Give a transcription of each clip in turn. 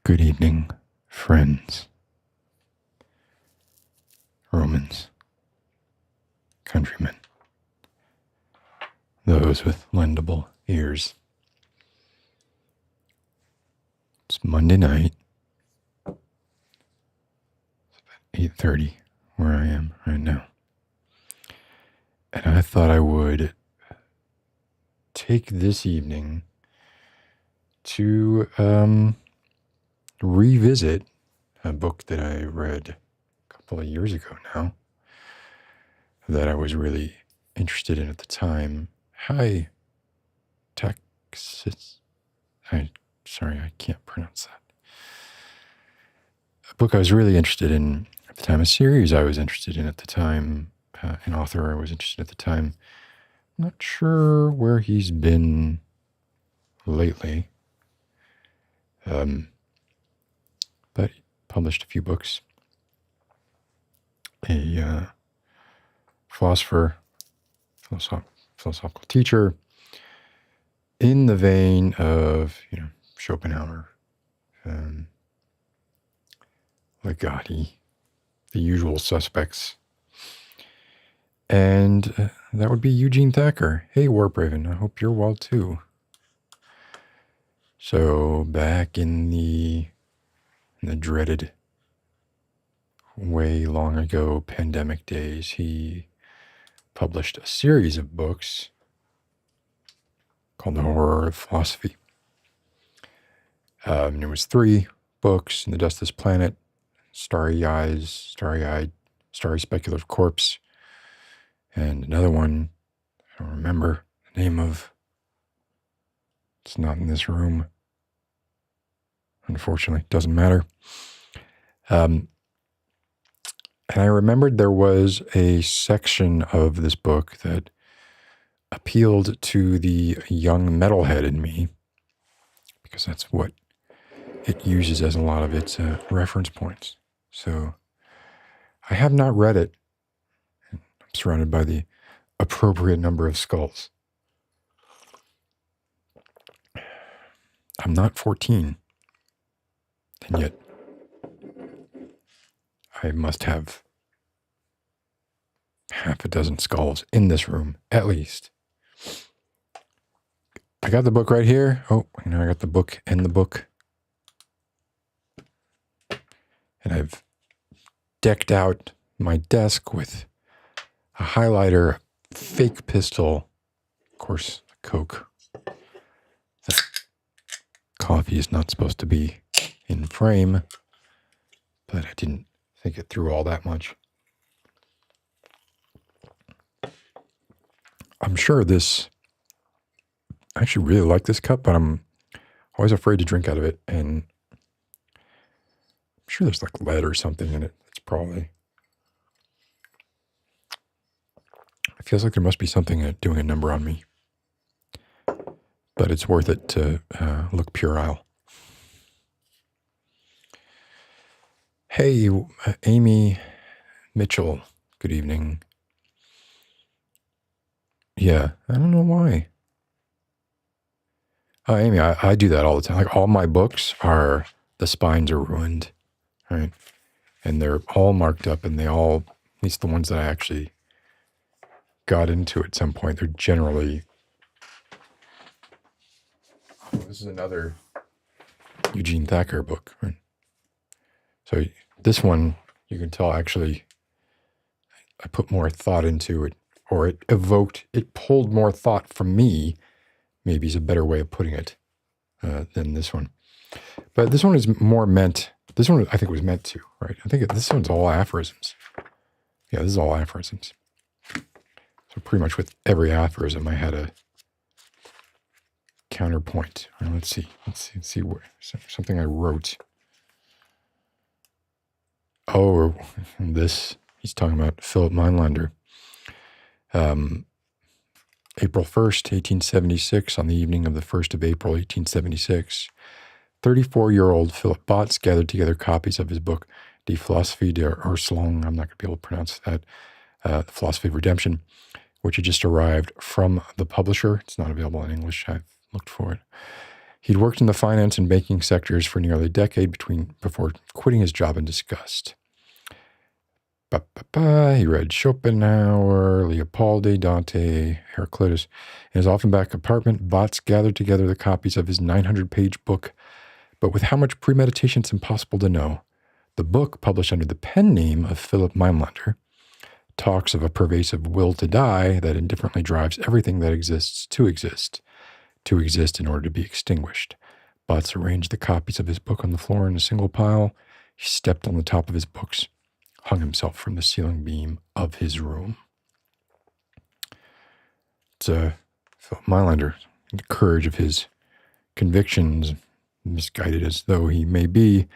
Good evening, friends, Romans, countrymen, those with lendable ears. It's Monday night. It's about 8:30 where I am right now. And I thought I would take this evening to revisit a book that I read a couple of years ago now that I was really interested in at the time. Hi, Texas. Sorry, I can't pronounce that. A book I was really interested in at the time, a series I was interested in at the time, an author I was interested in at the time. I'm not sure where he's been lately, but he published a few books. A philosopher, philosophical teacher, in the vein of, Schopenhauer, Ligotti, the usual suspects. And that would be Eugene Thacker. Hey, Warbraven, I hope you're well too. So back in the dreaded, way long ago pandemic days, he published a series of books called The Horror of Philosophy. There was 3 books: In the Dust of This Planet, Starry-Eyed, Starry Speculative Corpse, and another one I don't remember the name of. It's not in this room. Unfortunately, doesn't matter. And I remembered there was a section of this book that appealed to the young metalhead in me, because that's what it uses as a lot of its reference points. So I have not read it. I'm surrounded by the appropriate number of skulls. I'm not 14. And yet I must have half a dozen skulls in this room, at least. I got the book right here. Oh, I got the book and the book. And I've decked out my desk with a highlighter, fake pistol, of course, Coke. The coffee is not supposed to be in frame, but I didn't think it through all that much. I'm sure I actually really like this cup, but I'm always afraid to drink out of it, and I'm sure there's like lead or something in it. It's probably... It feels like there must be something doing a number on me, but it's worth it to look puerile. Hey, Amy Mitchell, good evening. Yeah, I don't know why. Amy, I do that all the time. Like, all my books the spines are ruined, right? And they're all marked up, and they all, at least the ones that I actually got into at some point, they're generally... Oh, this is another Eugene Thacker book, right? So this one, you can tell, actually, I put more thought into it, or it pulled more thought from me, maybe is a better way of putting it, than this one. But this one is more meant, this one I think was meant to, right? I think this one's all aphorisms. Yeah, this is all aphorisms. So pretty much with every aphorism, I had a counterpoint. Well, let's see what, something I wrote. Oh, this, he's talking about Philip Meinlander. April 1st, 1876, on the evening of the 1st of April, 1876, 34-year-old Philip Botts gathered together copies of his book, Die Philosophie der Erlösung, I'm not going to be able to pronounce that, The Philosophy of Redemption, which had just arrived from the publisher. It's not available in English. I've looked for it. He'd worked in the finance and banking sectors for nearly a decade before quitting his job in disgust. He read Schopenhauer, Leopold, Dante, Heraclitus. In his Offenbach apartment, bots gathered together the copies of his 900-page book, but with how much premeditation it's impossible to know. The book, published under the pen name of Philip Meinlander, talks of a pervasive will to die that indifferently drives everything that exists to exist in order to be extinguished. Bots arranged the copies of his book on the floor in a single pile. He stepped on the top of his books, hung himself from the ceiling beam of his room. It's Philip Meinlander, the courage of his convictions, misguided as though he may be.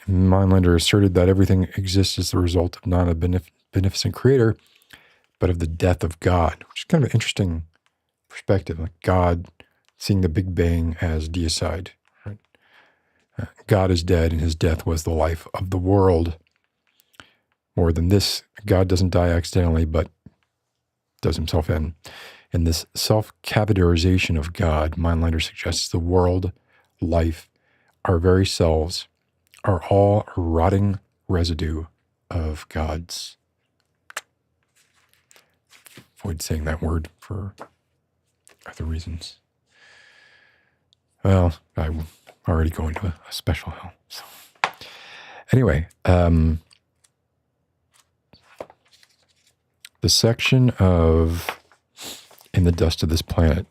Meinlander asserted that everything exists as the result of not a beneficent creator, but of the death of God, which is kind of an interesting perspective, like God seeing the Big Bang as deicide. Right? God is dead, and his death was the life of the world. More than this, God doesn't die accidentally, but does himself in. In this self-cavitarization of God, Meinlander suggests the world, life, our very selves are all a rotting residue of God's. Avoid saying that word for other reasons. Well, I'm already going to a special hell. So. Anyway, the section of In the Dust of This Planet,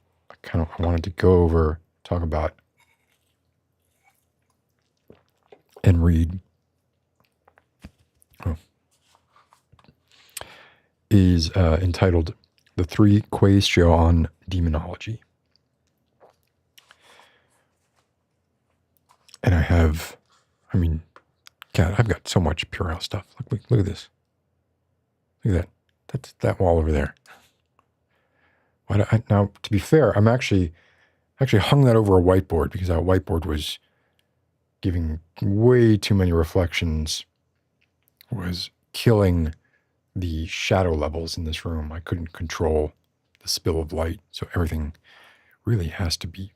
I wanted to go over, talk about, and read, is entitled The Three Quaestio on Demonology. And I've got so much Purell stuff. Look at this. Look at that. That's that wall over there. Now, to be fair, I'm actually hung that over a whiteboard because that whiteboard was giving way too many reflections, was killing the shadow levels in this room. I couldn't control the spill of light, so everything really has to be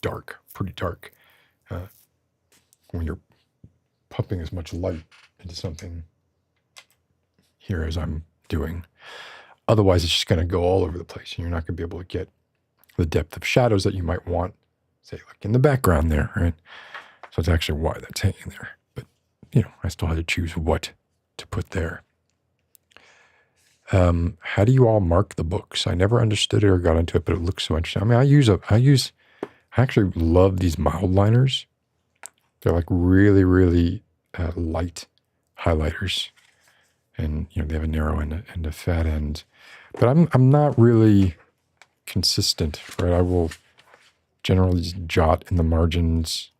dark, pretty dark. When you're pumping as much light into something here as I'm doing. Otherwise, it's just going to go all over the place, and you're not going to be able to get the depth of shadows that you might want, say, like in the background there, right? So that's actually why that's hanging there. But, I still had to choose what to put there. How do you all mark the books? I never understood it or got into it, but it looks so interesting. I actually love these mild liners. They're like really, really light highlighters. And, they have a narrow and a fat end. But I'm not really consistent, right? I will generally just jot in the margins,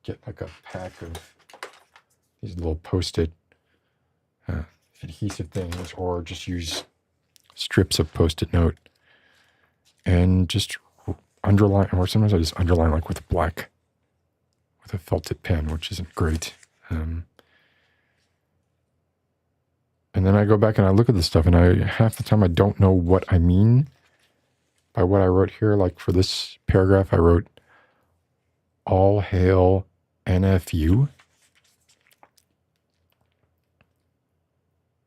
get like a pack of these little Post-it adhesive things, or just use strips of Post-it note and just underline, or sometimes I just underline like with a felt tip pen, which isn't great. And then I go back and I look at this stuff, and half the time I don't know what I mean by what I wrote here. Like for this paragraph, I wrote, all hail NFU.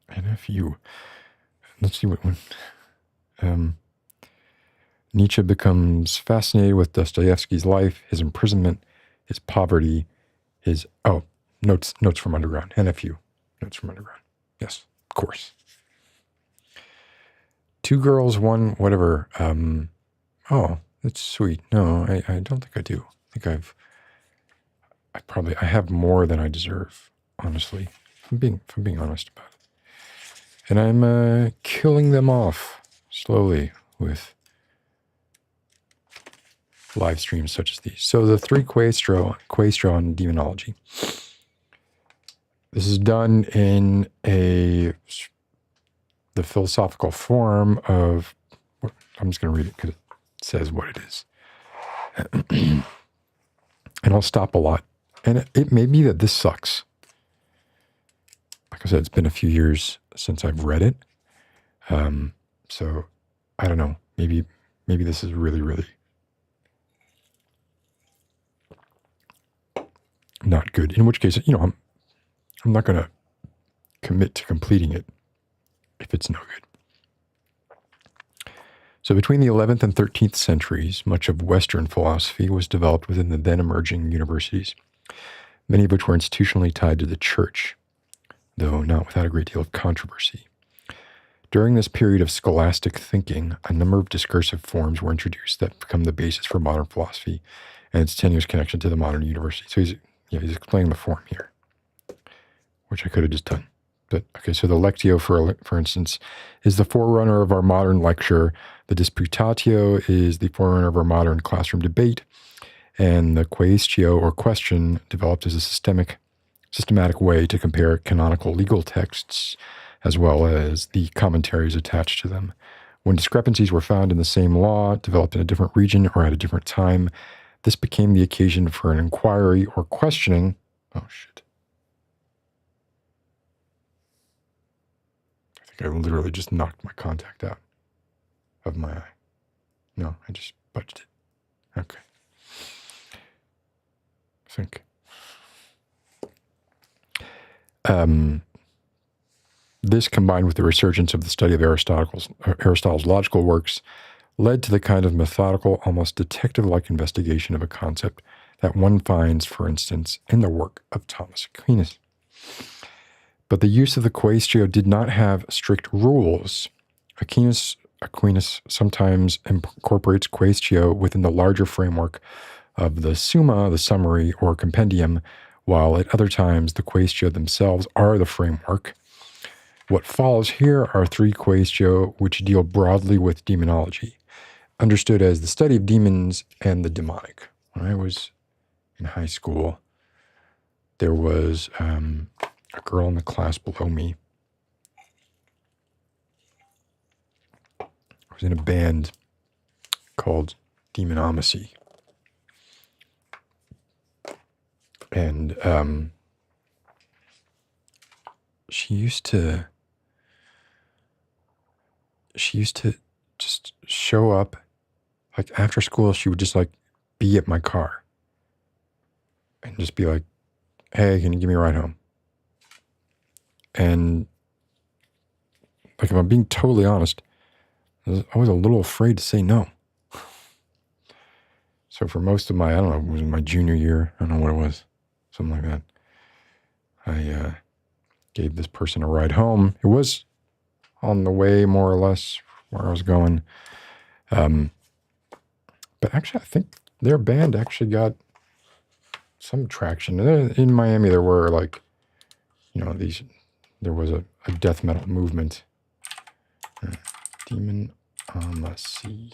NFU. Let's see what one. Nietzsche becomes fascinated with Dostoevsky's life, his imprisonment, his poverty, notes from underground. NFU. Notes from underground. Yes, of course. Two girls, one whatever. That's sweet. No, I don't think I do. I think I have more than I deserve, honestly. If I'm being honest about it. And I'm killing them off slowly with live streams such as these. So the three quaestio on demonology. This is done in the philosophical form of, I'm just going to read it because it says what it is. And I'll stop a lot. And it may be that this sucks. Like I said, it's been a few years since I've read it. So I don't know. Maybe this is really, really not good. In which case, I'm not going to commit to completing it if it's no good. So between the 11th and 13th centuries, much of Western philosophy was developed within the then emerging universities, many of which were institutionally tied to the church, though not without a great deal of controversy. During this period of scholastic thinking, a number of discursive forms were introduced that become the basis for modern philosophy and its tenuous connection to the modern university. So he's explaining the form here, which I could have just done. But okay, so the Lectio, for instance, is the forerunner of our modern lecture. The Disputatio is the forerunner of our modern classroom debate. And the Quaestio, or question, developed as a systematic way to compare canonical legal texts as well as the commentaries attached to them. When discrepancies were found in the same law, developed in a different region or at a different time, this became the occasion for an inquiry or questioning. Oh, shit. I literally just knocked my contact out of my eye. No, I just budged it. Okay. I think. This, combined with the resurgence of the study of Aristotle's logical works, led to the kind of methodical, almost detective-like investigation of a concept that one finds, for instance, in the work of Thomas Aquinas. But the use of the Quaestio did not have strict rules. Aquinas sometimes incorporates Quaestio within the larger framework of the Summa, the summary, or compendium, while at other times the Quaestio themselves are the framework. What follows here are three Quaestio which deal broadly with demonology, understood as the study of demons and the demonic. When I was in high school, there was a girl in the class below me. I was in a band called Demonology. And she used to just show up, like after school, she would just like be at my car and just be like, hey, can you give me a ride home? And like, if I'm being totally honest, I was a little afraid to say no. So for most of my, I don't know, it was my junior year, I don't know what it was, something like that, I gave this person a ride home. It was on the way, more or less, where I was going. But actually, I think their band actually got some traction. In Miami, there were like, there was a death metal movement. Demonology.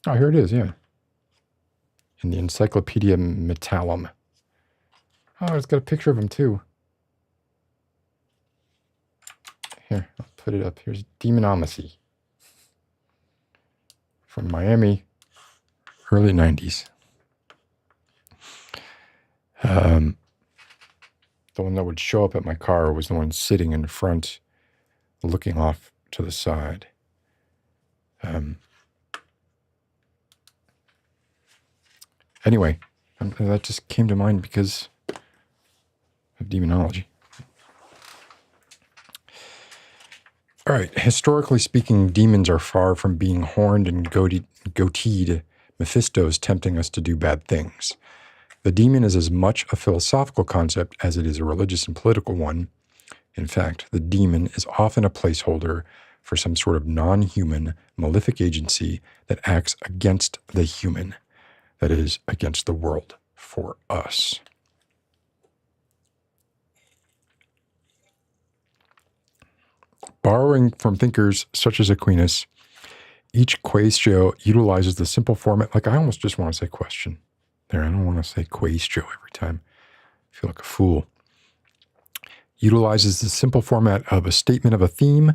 Oh, here it is, yeah. In the Encyclopedia Metallum. Oh, it's got a picture of him too. Here, I'll put it up. Here's Demonology. From Miami, early 90s. The one that would show up at my car was the one sitting in front, looking off to the side. Anyway, that just came to mind because of demonology. All right, historically speaking, demons are far from being horned and goateed Mephistos tempting us to do bad things. The demon is as much a philosophical concept as it is a religious and political one. In fact, the demon is often a placeholder for some sort of non-human, malefic agency that acts against the human, that is, against the world for us. Borrowing from thinkers such as Aquinas, each Quaestio utilizes the simple format. Like, I almost just want to say question there. I don't want to say Quaestio every time. I feel like a fool. Utilizes the simple format of a statement of a theme,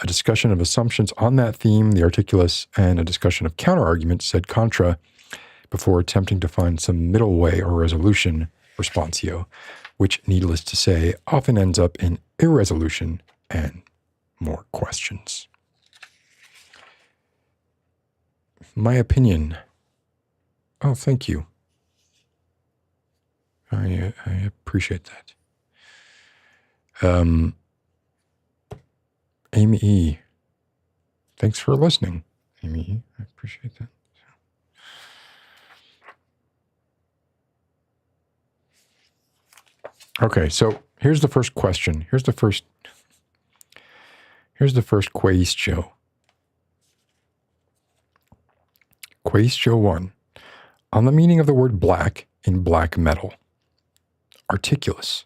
a discussion of assumptions on that theme, the articulus, and a discussion of counter-arguments, sed contra, before attempting to find some middle way or resolution, responsio, which, needless to say, often ends up in irresolution and more questions. My opinion. Oh, thank you. I appreciate that. Amy E. Thanks for listening, Amy E. I appreciate that. Okay, so here's the first question. Here's the first question. Question 1. On the meaning of the word black in black metal. Articulous.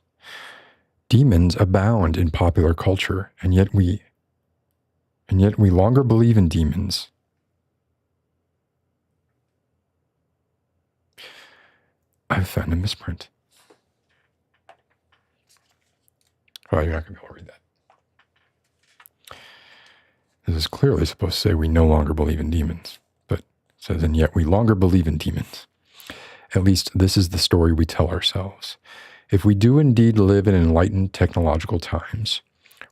Demons abound in popular culture, and yet we longer believe in demons. I've found a misprint. Oh, you're not going to be able to read that. This is clearly supposed to say we no longer believe in demons, but it says, and yet we longer believe in demons. At least this is the story we tell ourselves. If we do indeed live in enlightened technological times,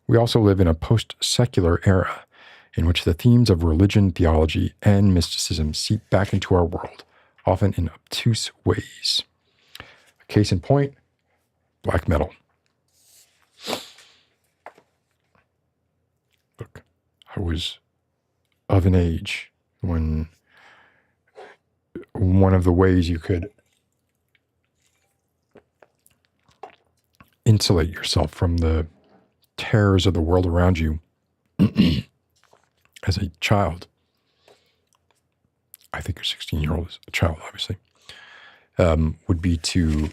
we also live in a post-secular era in which the themes of religion, theology, and mysticism seep back into our world, often in obtuse ways. A case in point, black metal. Look, I was of an age when one of the ways you could insulate yourself from the terrors of the world around you as a child, I think your 16-year-old is a child, obviously, would be to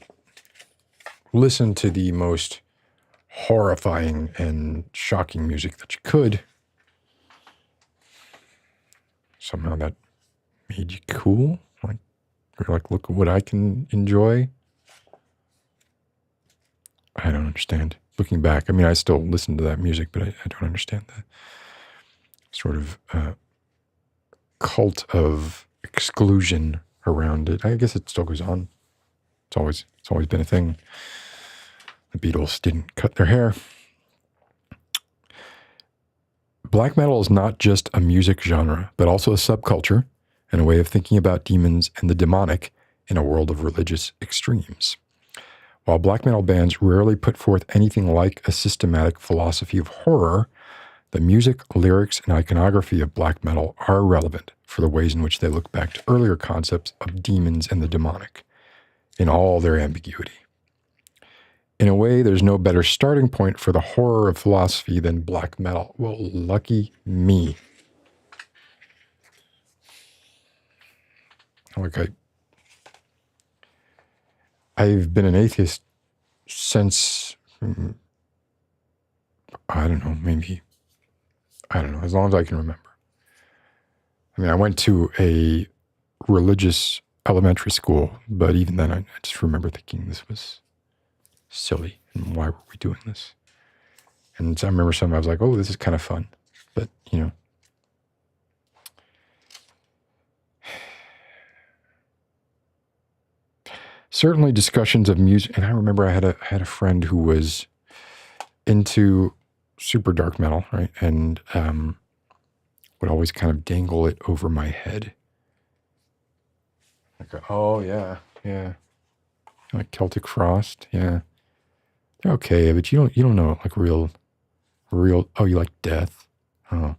listen to the most horrifying and shocking music that you could. Somehow that made you cool. You're like, look at what I can enjoy. I don't understand. Looking back, I mean, I still listen to that music, but I don't understand that sort of cult of exclusion around it. I guess it still goes on. It's always been a thing. The Beatles didn't cut their hair. Black metal is not just a music genre, but also a subculture and a way of thinking about demons and the demonic in a world of religious extremes. While black metal bands rarely put forth anything like a systematic philosophy of horror, the music, lyrics, and iconography of black metal are relevant for the ways in which they look back to earlier concepts of demons and the demonic, in all their ambiguity. In a way, there's no better starting point for the horror of philosophy than black metal. Well, lucky me. Like I've been an atheist since, I don't know, as long as I can remember. I mean, I went to a religious elementary school, but even then I just remember thinking this was silly and why were we doing this? And I remember I was like, oh, this is kind of fun. But, certainly discussions of music. And I remember I had a friend who was into super dark metal, right? And would always kind of dangle it over my head. Like, oh yeah, like Celtic Frost, yeah. Okay, but you don't know like real. Oh, you like Death? Oh,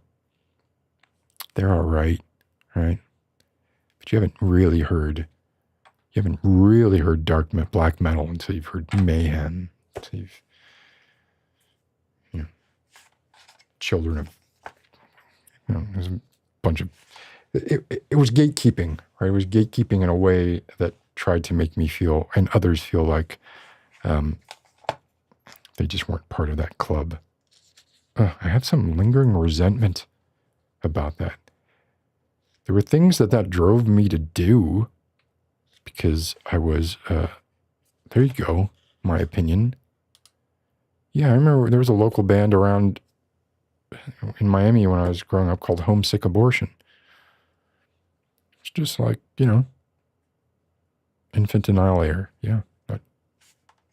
they're all right, right? But you haven't really heard black metal until you've heard Mayhem, until you've, Children of, there's a bunch of, it was gatekeeping, right? It was gatekeeping in a way that tried to make me feel, and others feel like they just weren't part of that club. I have some lingering resentment about that. There were things that drove me to do because I was, there you go, my opinion. Yeah, I remember there was a local band around in Miami when I was growing up called Homesick Abortion. It's just like, infant annihilator. Yeah,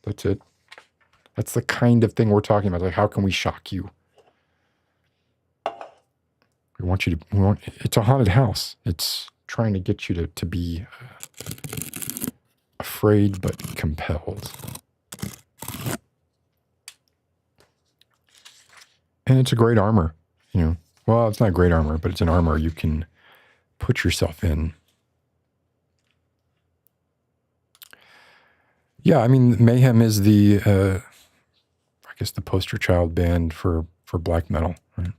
that's it. That's the kind of thing we're talking about. Like, how can we shock you? It's a haunted house. It's trying to get you to be afraid but compelled. And it's a great armor, you know. Well, it's not great armor, but it's an armor you can put yourself in. Yeah, I mean, Mayhem is the, I guess, the poster child band for black metal, right?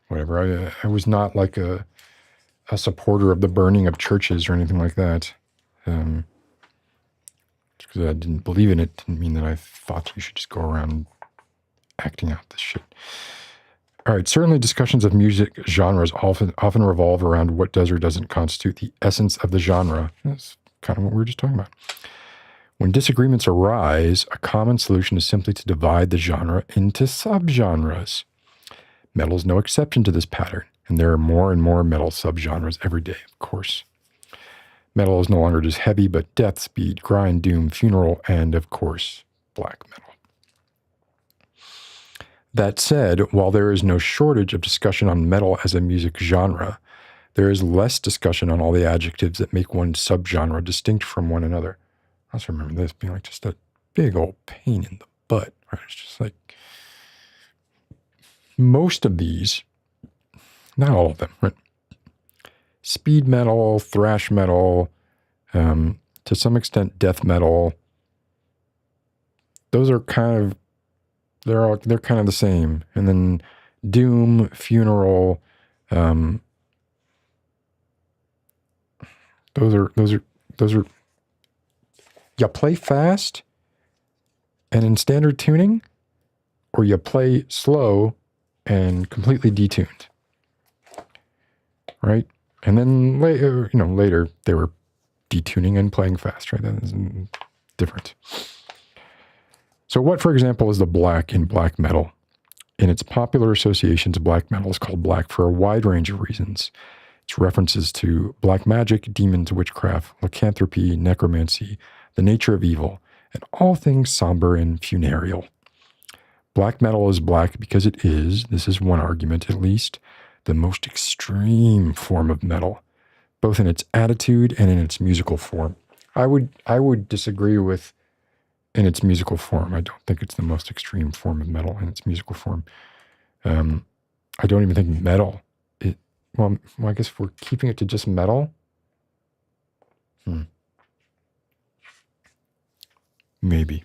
Whatever. I was not like a supporter of the burning of churches or anything like that. Just because I didn't believe in it didn't mean that I thought you should just go around acting out this shit. All right, certainly discussions of music genres often revolve around what does or doesn't constitute the essence of the genre. That's kind of what we were just talking about. When disagreements arise, a common solution is simply to divide the genre into subgenres. Metal is no exception to this pattern, and there are more and more metal subgenres every day, of course. Metal is no longer just heavy, but death, speed, grind, doom, funeral, and, of course, black metal. That said, while there is no shortage of discussion on metal as a music genre, there is less discussion on all the adjectives that make one subgenre distinct from one another. I also remember this being like just a big old pain in the butt. Right? It's just like most of these, not all of them, right? Speed metal, thrash metal, to some extent death metal. Those are kind of they're kind of the same. And then doom, funeral, those are you play fast and in standard tuning, or you play slow and completely detuned. Right? And then later they were detuning and playing fast, right? That is different. So what, for example, is the black in black metal? In its popular associations, black metal is called black for a wide range of reasons. It's references to black magic, demons, witchcraft, lycanthropy, necromancy, the nature of evil, and all things somber and funereal. Black metal is black because it is, this is one argument at least, the most extreme form of metal, both in its attitude and in its musical form. I would disagree with in its musical form. I don't think it's the most extreme form of metal in its musical form. I don't even think metal. Well, I guess if we're keeping it to just metal. Maybe.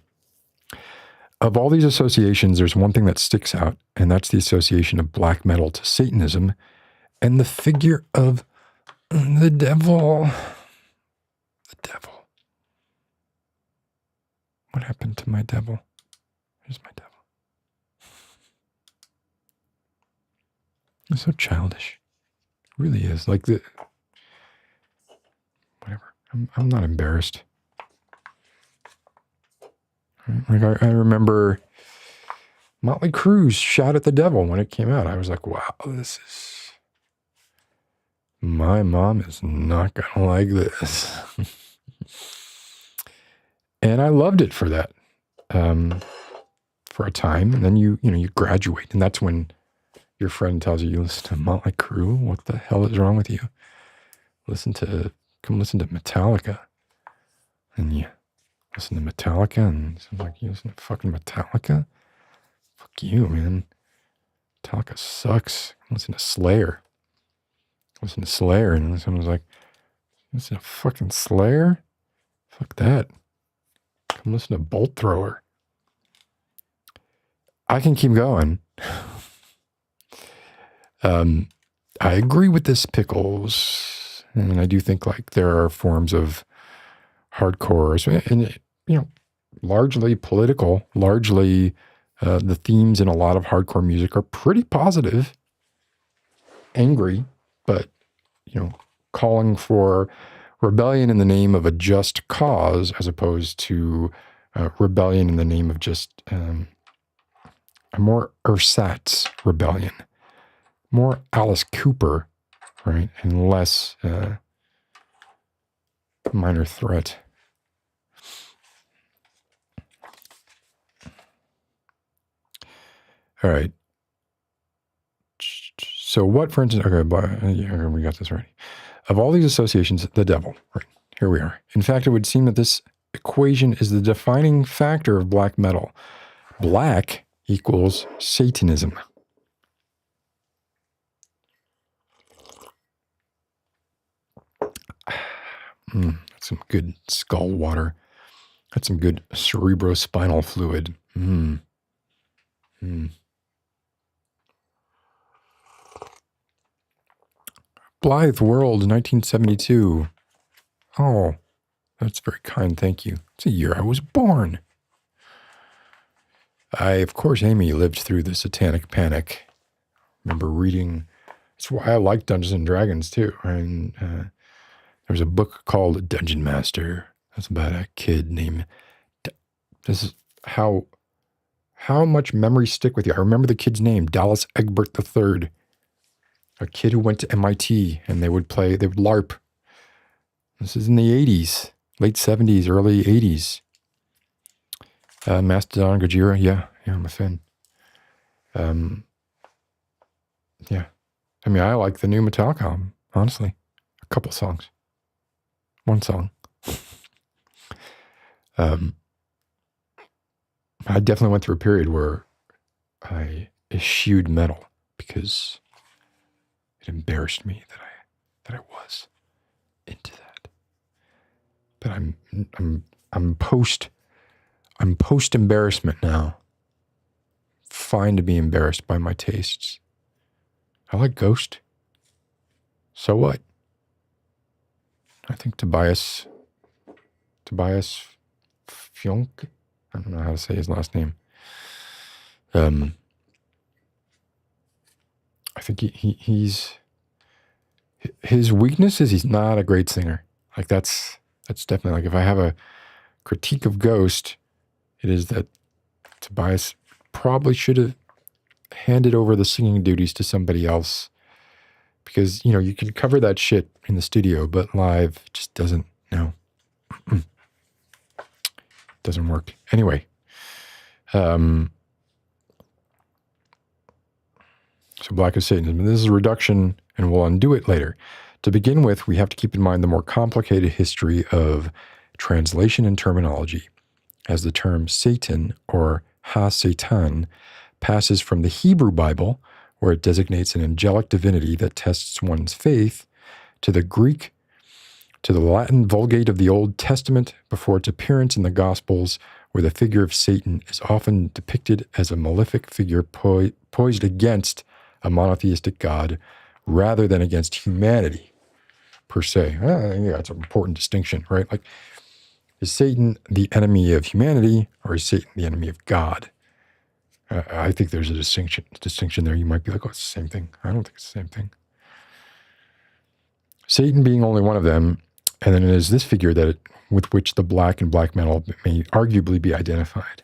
Of all these associations, there's one thing that sticks out, and that's the association of black metal to Satanism and the figure of the devil. The devil. What happened to my devil? Here's my devil. It's so childish. It really is. Like whatever. I'm not embarrassed. Like I remember Motley Crue's Shout at the Devil when it came out. I was like, wow, my mom is not gonna like this. And I loved it for that, for a time. And then you graduate, and that's when your friend tells you listen to Motley Crue. What the hell is wrong with you? Come listen to Metallica. And you listen to Metallica, and it's like, you listen to fucking Metallica? Fuck you, man. Metallica sucks. Listen to Slayer. And then someone's like, listen to fucking Slayer? Fuck that. Come listen to Bolt Thrower. I can keep going. I agree with this, Pickles. And I do think like there are forms of hardcore, and largely political, largely the themes in a lot of hardcore music are pretty positive, angry, but calling for rebellion in the name of a just cause, as opposed to rebellion in the name of just a more ersatz rebellion, more Alice Cooper, right, and less Minor Threat. All right. So what, for instance, okay, we got this already. Of all these associations, the devil. Right, here we are. In fact, it would seem that this equation is the defining factor of black metal. Black equals Satanism. That's some good skull water. That's some good cerebrospinal fluid. Blythe World, 1972. Oh, that's very kind. Thank you. It's a year I was born. Of course, Amy lived through the Satanic Panic. Remember reading. That's why I like Dungeons and Dragons too. And there was a book called Dungeon Master. That's about a kid named. This is how much memories stick with you. I remember the kid's name, Dallas Egbert III. A kid who went to MIT, and they would LARP. This is in the 80s, late 70s, early 80s. Mastodon, Gojira, yeah, I'm a fan. Yeah. I mean, I like the new Metallica album, honestly. A couple songs. One song. I definitely went through a period where I eschewed metal because it embarrassed me that I was into that. But I'm post embarrassment now. Fine to be embarrassed by my tastes. I like Ghost. So what? I think Tobias Fjonk. I don't know how to say his last name. I think he's his weakness is he's not a great singer. Like that's definitely, like, if I have a critique of Ghost, it is that Tobias probably should have handed over the singing duties to somebody else, because you can cover that shit in the studio, but live just doesn't. No. Doesn't work. Anyway, so Black is Satanism. And this is a reduction, and we'll undo it later. To begin with, we have to keep in mind the more complicated history of translation and terminology, as the term Satan, or Ha-Satan, passes from the Hebrew Bible, where it designates an angelic divinity that tests one's faith, to the Greek, to the Latin Vulgate of the Old Testament, before its appearance in the Gospels, where the figure of Satan is often depicted as a malefic figure poised against a monotheistic God rather than against humanity, per se. Yeah, it's an important distinction, right? Like, is Satan the enemy of humanity, or is Satan the enemy of God? I think there's a distinction there. You might be like, oh, it's the same thing. I don't think it's the same thing. Satan being only one of them, and then it is this figure with which the black and black metal may arguably be identified.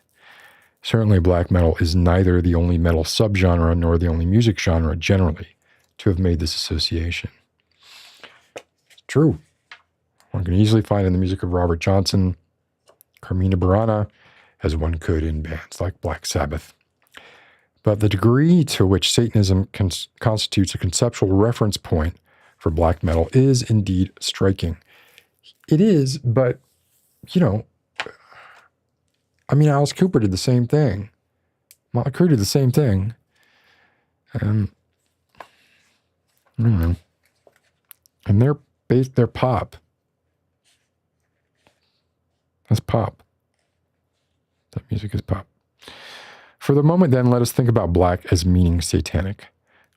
Certainly black metal is neither the only metal subgenre nor the only music genre generally to have made this association. True. One can easily find in the music of Robert Johnson, Carmina Burana, as one could in bands like Black Sabbath. But the degree to which Satanism constitutes a conceptual reference point for black metal is indeed striking. It is, but, Alice Cooper did the same thing. Motley Crue did the same thing. I don't know. And they're pop. That's pop. That music is pop. For the moment, then, let us think about black as meaning satanic.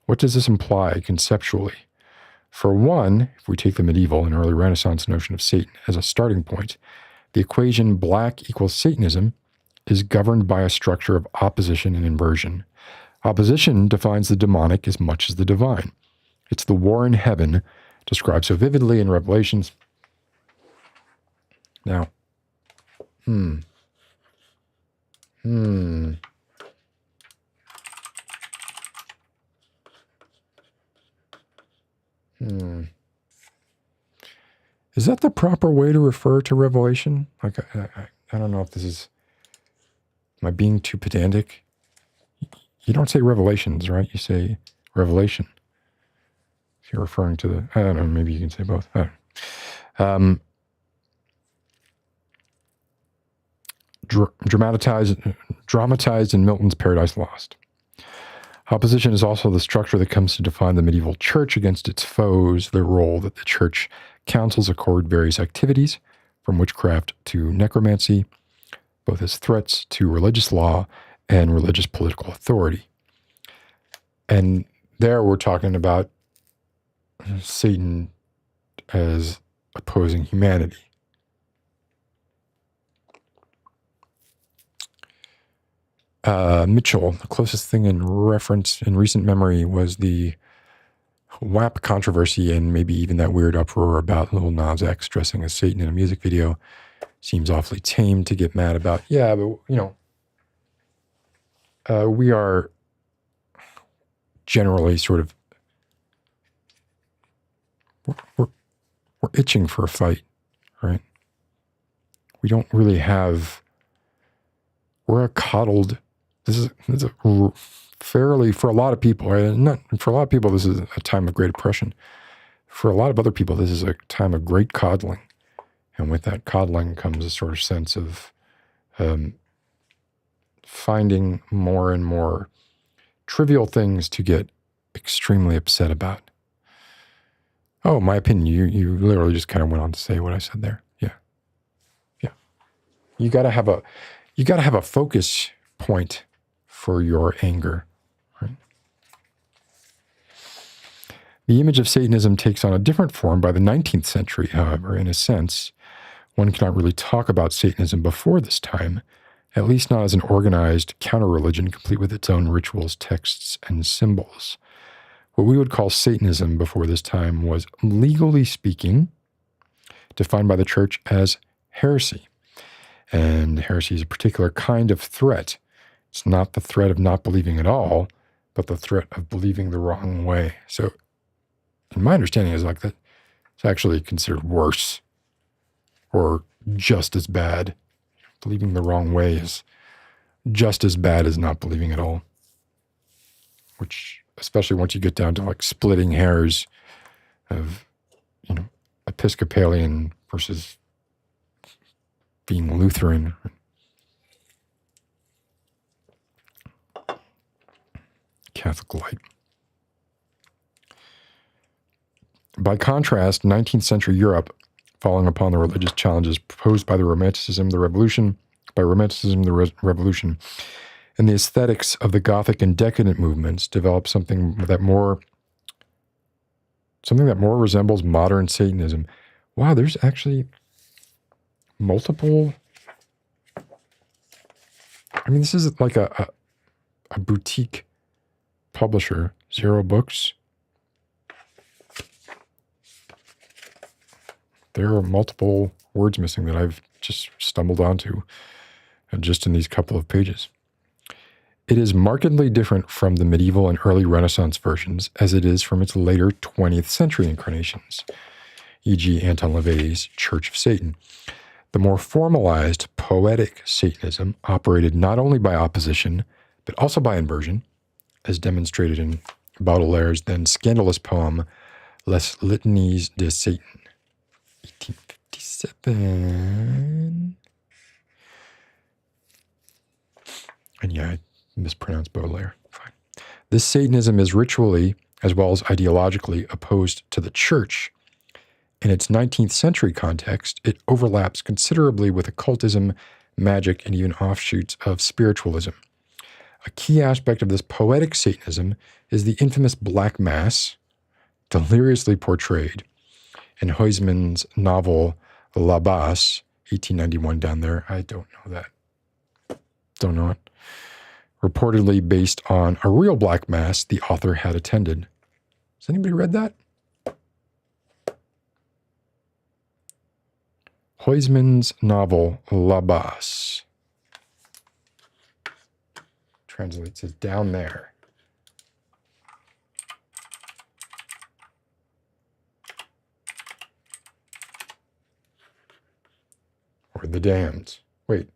What does this imply conceptually? For one, if we take the medieval and early Renaissance notion of Satan as a starting point, the equation black equals Satanism is governed by a structure of opposition and inversion. Opposition defines the demonic as much as the divine. It's the war in heaven, described so vividly in Revelations. Now, Is that the proper way to refer to Revelation? Like, I don't know if this is, am I being too pedantic? You don't say Revelations, right? You say Revelation. If you're referring to the, I don't know, maybe you can say both. Dramatized in Milton's Paradise Lost. Opposition is also the structure that comes to define the medieval church against its foes, the role that the church councils accord various activities, from witchcraft to necromancy, both as threats to religious law and religious political authority. And there we're talking about Satan as opposing humanity. Mitchell, the closest thing in reference in recent memory was the WAP controversy and maybe even that weird uproar about Lil Nas X dressing as Satan in a music video. Seems awfully tame to get mad about. Yeah, but, you know, we are generally sort of, we're itching for a fight, right? We don't really have, we're a coddled, this is a fairly, for a lot of people, right? Not for a lot of people, this is a time of great oppression. For a lot of other people, this is a time of great coddling. And with that coddling comes a sort of sense of finding more and more trivial things to get extremely upset about. Oh, my opinion, you literally just kind of went on to say what I said there. Yeah. Yeah. You gotta have a focus point for your anger, right? The image of Satanism takes on a different form by the 19th century, however. In a sense, one cannot really talk about Satanism before this time, at least not as an organized counter-religion complete with its own rituals, texts, and symbols. What we would call Satanism before this time was, legally speaking, defined by the church as heresy. And heresy is a particular kind of threat. It's not the threat of not believing at all, but the threat of believing the wrong way. So, in my understanding is like that it's actually considered worse or just as bad. Believing the wrong way is just as bad as not believing at all. Which, especially once you get down to like splitting hairs of, you know, Episcopalian versus being Lutheran. Catholic light. By contrast, 19th century Europe, following upon the religious challenges posed by Romanticism, the Revolution, and the aesthetics of the Gothic and Decadent movements, developed something that more resembles modern Satanism. Wow, there's actually multiple. I mean, this is like a boutique publisher, Zero Books. There are multiple words missing that I've just stumbled onto just in these couple of pages. It is markedly different from the medieval and early Renaissance versions as it is from its later 20th century incarnations, e.g. Anton LaVey's Church of Satan. The more formalized, poetic Satanism operated not only by opposition, but also by inversion, as demonstrated in Baudelaire's then scandalous poem, Les Litanies de Satan, 1857. And yeah, I mispronounced Baudelaire. Fine. This Satanism is ritually, as well as ideologically, opposed to the church. In its 19th century context, it overlaps considerably with occultism, magic, and even offshoots of spiritualism. A key aspect of this poetic Satanism is the infamous Black Mass, deliriously portrayed in Huysman's novel La Basse, 1891 down there. I don't know that. Don't know it. Reportedly based on a real Black Mass the author had attended. Has anybody read that? Huysman's novel La Basse. Translates as down there. Or the damned. Wait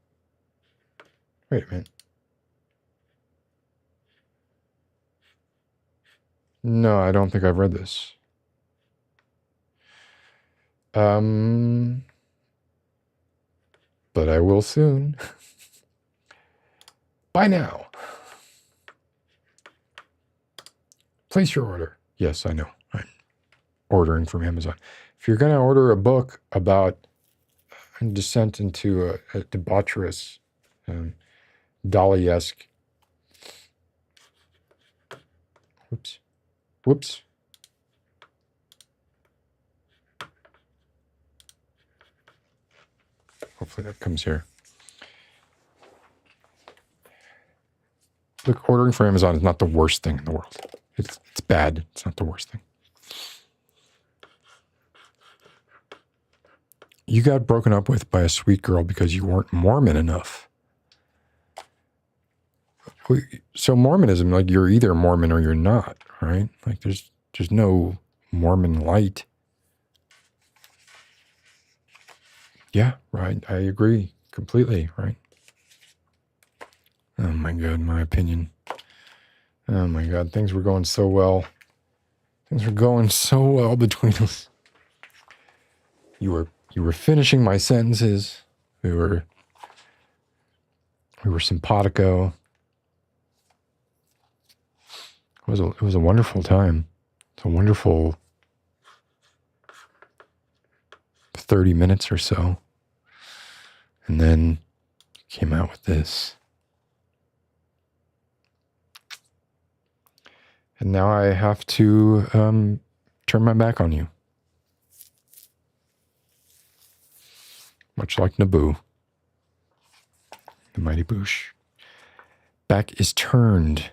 a minute. No, I don't think I've read this. But I will soon. Bye now. Place your order. Yes, I know. I'm ordering from Amazon. If you're going to order a book about descent into a debaucherous, Dali-esque, whoops. Hopefully that comes here. Look, ordering from Amazon is not the worst thing in the world. It's bad. It's not the worst thing. You got broken up with by a sweet girl because you weren't Mormon enough. So Mormonism, like, you're either Mormon or you're not, right? Like, there's no Mormon light. Yeah, right. I agree completely, right? Oh my God, my opinion. Oh my God, things were going so well. Things were going so well between us. You were finishing my sentences. We were simpatico. It was a wonderful time. It's a wonderful 30 minutes or so. And then came out with this. And now I have to turn my back on you. Much like Naboo. The mighty Boosh. Back is turned.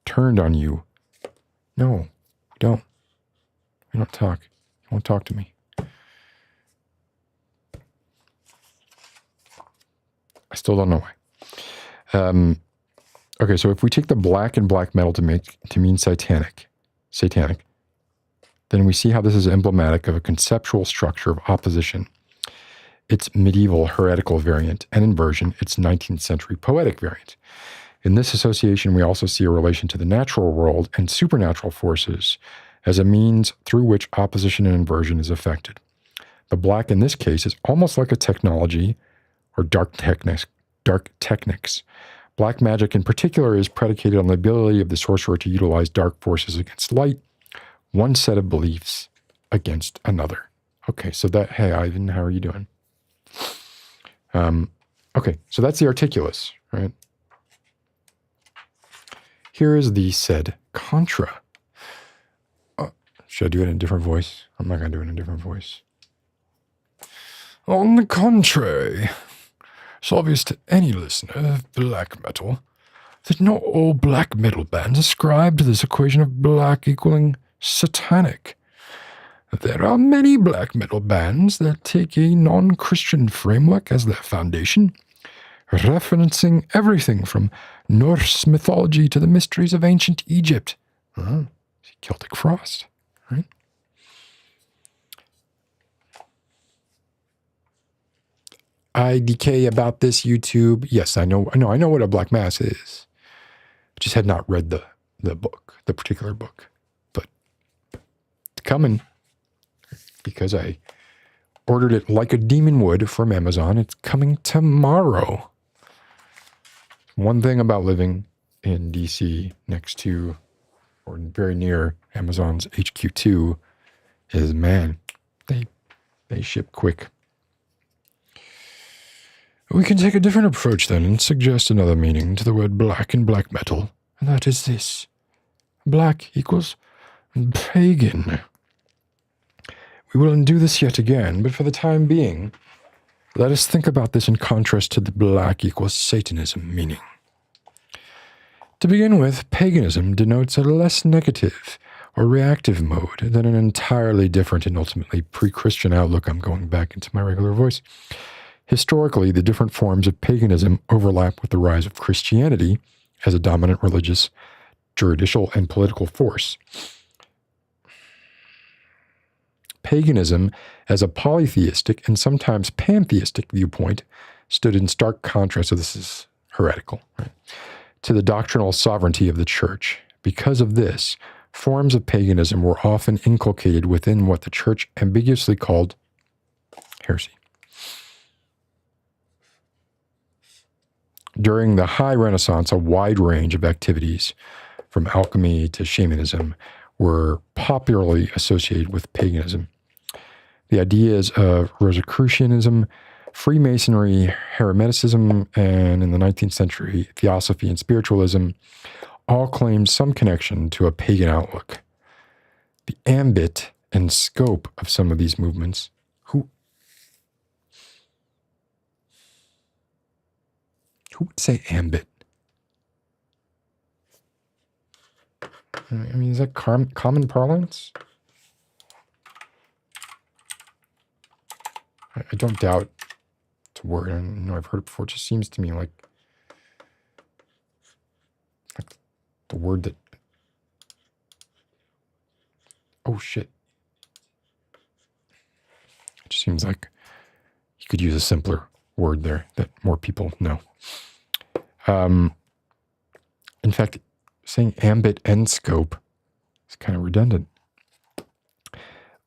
Turned on you. No, we don't. We don't talk. You won't talk to me. I still don't know why. Okay, so if we take the black and black metal to mean satanic, then we see how this is emblematic of a conceptual structure of opposition, its medieval heretical variant, and inversion, its 19th century poetic variant. In this association, we also see a relation to the natural world and supernatural forces as a means through which opposition and inversion is effected. The black in this case is almost like a technology or dark techniques. Black magic in particular is predicated on the ability of the sorcerer to utilize dark forces against light, one set of beliefs against another. Okay, so hey, Ivan, how are you doing? Okay, so that's the articulus, right? Here is the said contra. Should I do it in a different voice? I'm not going to do it in a different voice. On the contrary, it's obvious to any listener of black metal that not all black metal bands ascribe to this equation of black equaling satanic. There are many black metal bands that take a non-Christian framework as their foundation, referencing everything from Norse mythology to the mysteries of ancient Egypt. Celtic Frost, right? IDK about this YouTube. Yes, I know what a black mass is. Just had not read the book, the particular book. But it's coming because I ordered it like a demon would from Amazon. It's coming tomorrow. One thing about living in DC next to or very near Amazon's HQ2 is, man, they ship quick. We can take a different approach then and suggest another meaning to the word black in black metal, and that is this. Black equals pagan. We will undo this yet again, but for the time being, let us think about this in contrast to the black equals Satanism meaning. To begin with, paganism denotes a less negative or reactive mode than an entirely different and ultimately pre-Christian outlook. I'm going back into my regular voice. Historically, the different forms of paganism overlap with the rise of Christianity as a dominant religious, juridical, and political force. Paganism, as a polytheistic and sometimes pantheistic viewpoint, stood in stark contrast, so this is heretical, right, to the doctrinal sovereignty of the church. Because of this, forms of paganism were often inculcated within what the church ambiguously called heresy. During the High Renaissance, a wide range of activities, from alchemy to shamanism, were popularly associated with paganism. The ideas of Rosicrucianism, Freemasonry, Hermeticism, and in the 19th century, Theosophy and Spiritualism all claimed some connection to a pagan outlook. The ambit and scope of some of these movements, who would say ambit? I mean, is that common parlance? I don't doubt it's a word. I know I've heard it before. It just seems to me like the word that... Oh, shit. It just seems like you could use a simpler word there that more people know. In fact, saying ambit and scope is kind of redundant.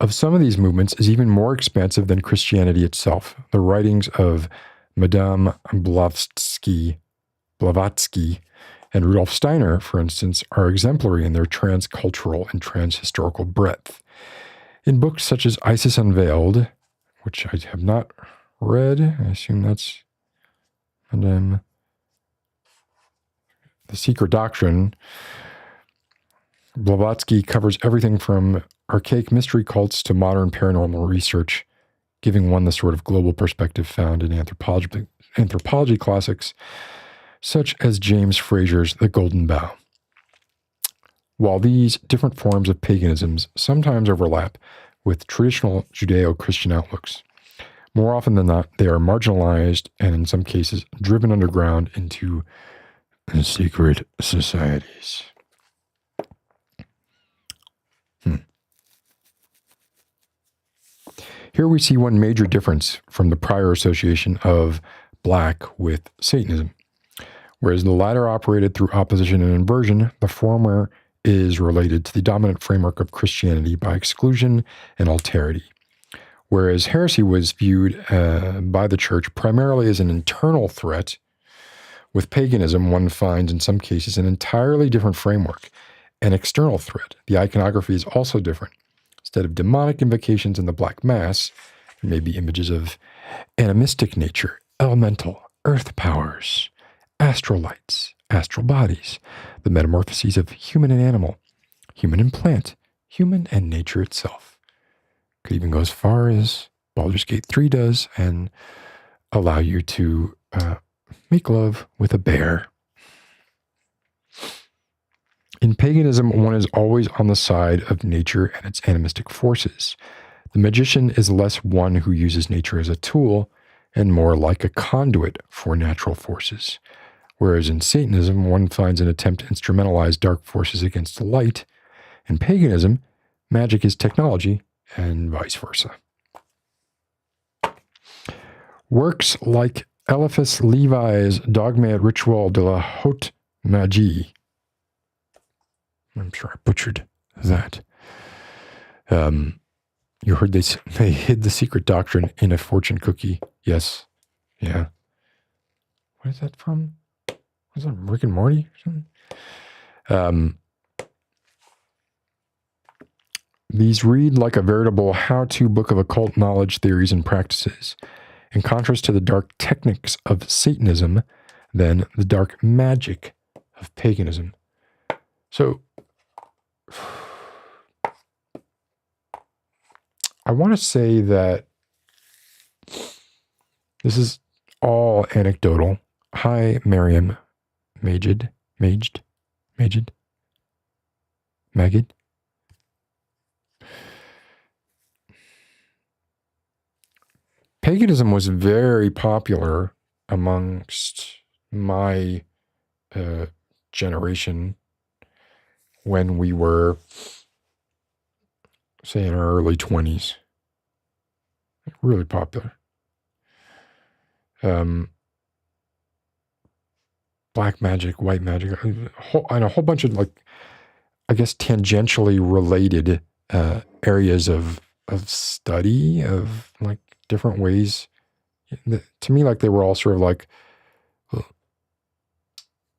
Of some of these movements is even more expansive than Christianity itself. The writings of Madame Blavatsky and Rudolf Steiner, for instance, are exemplary in their transcultural and transhistorical breadth. In books such as Isis Unveiled, which I have not read, I assume that's Madame... The Secret Doctrine, Blavatsky covers everything from archaic mystery cults to modern paranormal research, giving one the sort of global perspective found in anthropology classics such as James Frazer's The Golden Bough. While these different forms of paganisms sometimes overlap with traditional Judeo-Christian outlooks, more often than not, they are marginalized and in some cases driven underground into secret societies. Here we see one major difference from the prior association of black with Satanism. Whereas the latter operated through opposition and inversion, the former is related to the dominant framework of Christianity by exclusion and alterity. Whereas heresy was viewed by the church primarily as an internal threat, with paganism one finds in some cases an entirely different framework, an external threat. The iconography is also different. Instead of demonic invocations in the Black Mass, there may be images of animistic nature, elemental, earth powers, astral lights, astral bodies, the metamorphoses of human and animal, human and plant, human and nature itself. Could even go as far as Baldur's Gate 3 does and allow you to make love with a bear. In paganism, one is always on the side of nature and its animistic forces. The magician is less one who uses nature as a tool and more like a conduit for natural forces. Whereas in Satanism, one finds an attempt to instrumentalize dark forces against the light. In paganism, magic is technology and vice versa. Works like Eliphas Levi's Dogme et Ritual de la Haute Magie. I'm sure I butchered that. You heard they hid the secret doctrine in a fortune cookie. Yes. Yeah. What is that from? Was that Rick and Morty or something? These read like a veritable how-to book of occult knowledge, theories, and practices. In contrast to the dark techniques of Satanism, then the dark magic of paganism. So, I want to say that this is all anecdotal. Hi, Miriam. Magid. Paganism was very popular amongst my generation when we were, say, in our early 20s. Really popular. Black magic, white magic, and a whole bunch of, like, I guess, tangentially related areas of study, of, like, different ways. To me, like they were all sort of like,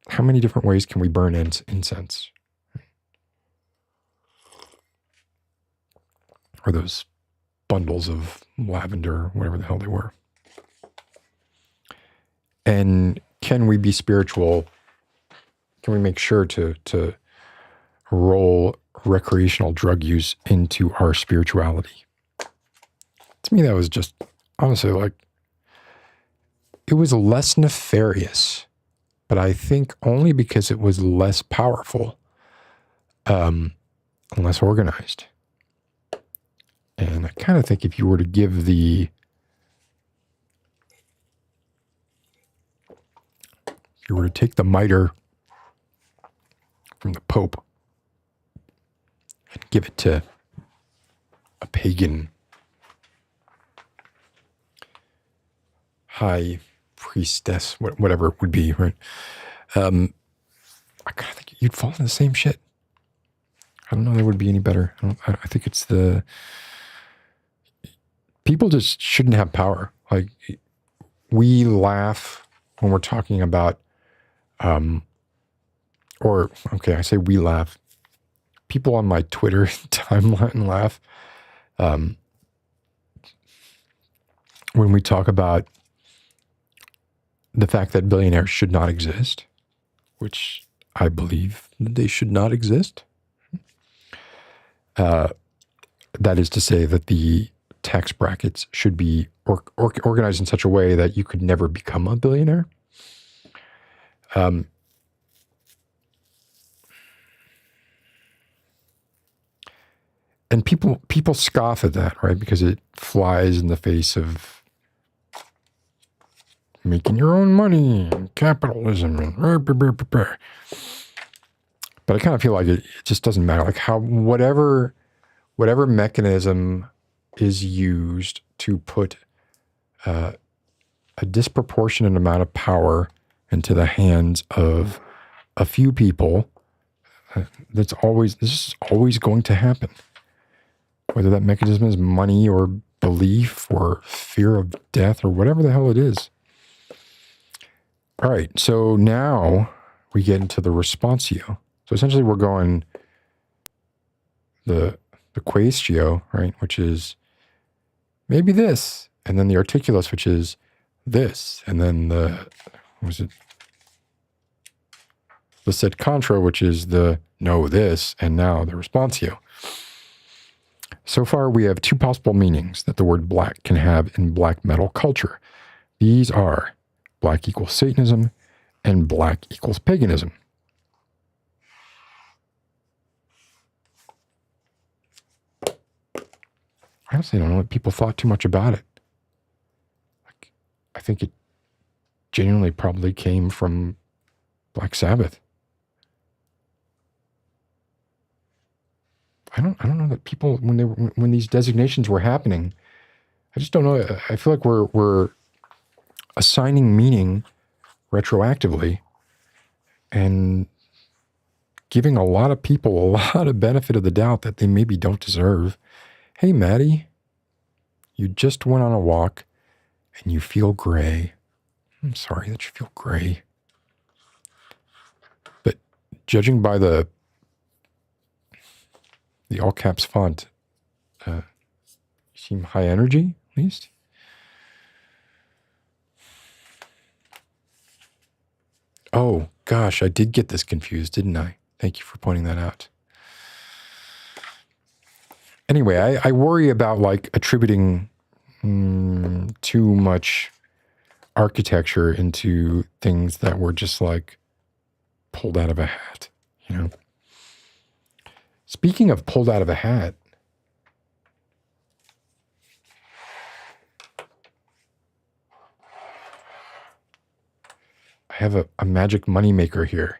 how many different ways can we burn incense? Or those bundles of lavender, whatever the hell they were. And can we be spiritual? Can we make sure to roll recreational drug use into our spirituality? To me, that was just, honestly, like, it was less nefarious, but I think only because it was less powerful, and less organized. And I kind of think if you were to give if you were to take the mitre from the Pope and give it to a pagan high priestess, whatever it would be, right? I kind of think you'd fall into the same shit. I don't know that would be any better. I think it's people just shouldn't have power. Like, we laugh when we're talking about, I say we laugh. People on my Twitter timeline laugh when we talk about the fact that billionaires should not exist, which I believe they should not exist. That is to say that the tax brackets should be organized in such a way that you could never become a billionaire. And people scoff at that, right? Because it flies in the face of making your own money and capitalism and but I kind of feel like it just doesn't matter. Like how whatever mechanism is used to put a disproportionate amount of power into the hands of a few people, this is always going to happen. Whether that mechanism is money or belief or fear of death or whatever the hell it is. All right, so now we get into the responsio. So essentially we're going the quaestio, right, which is maybe this, and then the articulus, which is this, and then the sed contra, which is the no this, and now the responsio. So far, we have two possible meanings that the word black can have in black metal culture. These are black equals Satanism and black equals paganism. I honestly don't know if people thought too much about it. I think it genuinely probably came from Black Sabbath. I don't know that people, when these designations were happening, I just don't know. I feel like we're assigning meaning retroactively and giving a lot of people a lot of benefit of the doubt that they maybe don't deserve. Hey, Maddie, you just went on a walk and you feel gray. I'm sorry that you feel gray. But judging by the all caps font, you seem high energy, at least. Oh, gosh, I did get this confused, didn't I? Thank you for pointing that out. Anyway, I worry about like attributing too much architecture into things that were just like pulled out of a hat, you know? Speaking of pulled out of a hat, I have a magic moneymaker here.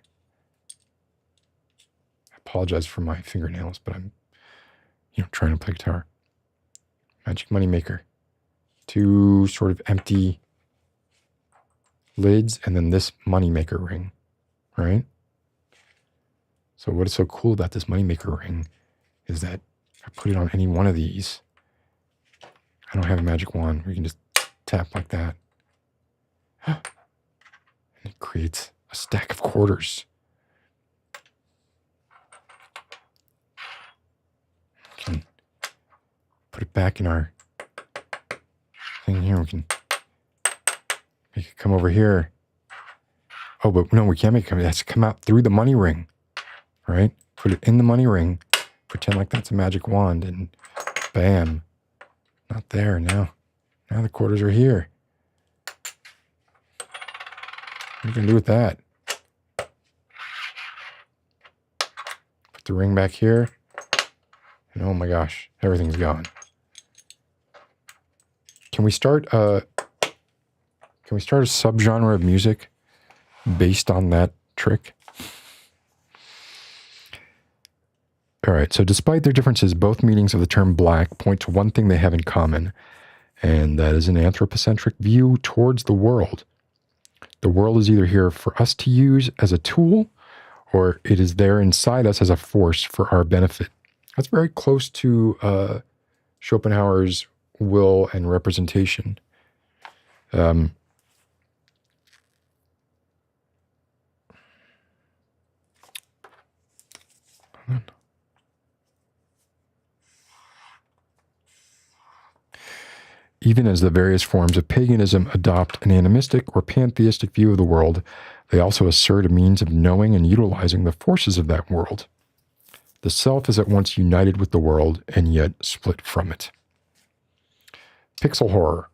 I apologize for my fingernails, but I'm, trying to play guitar. Magic moneymaker. Two sort of empty lids, and then this moneymaker ring, right? So what is so cool about this moneymaker ring is that if I put it on any one of these, I don't have a magic wand. We can just tap like that. And it creates a stack of quarters. We can put it back in our thing here. We can make it come over here. Oh, but no, we can't make it come. It has to come out through the money ring, right? Put it in the money ring. Pretend like that's a magic wand, and bam. Not there now. Now the quarters are here. What are you going to do with that? Put the ring back here. And oh my gosh, everything's gone. Can we start a subgenre of music based on that trick? All right, so despite their differences, both meanings of the term black point to one thing they have in common, and that is an anthropocentric view towards the world. The world is either here for us to use as a tool, or it is there inside us as a force for our benefit. That's very close to Schopenhauer's will and representation. Even as the various forms of paganism adopt an animistic or pantheistic view of the world, they also assert a means of knowing and utilizing the forces of that world. The self is at once united with the world and yet split from it. Pixel horror.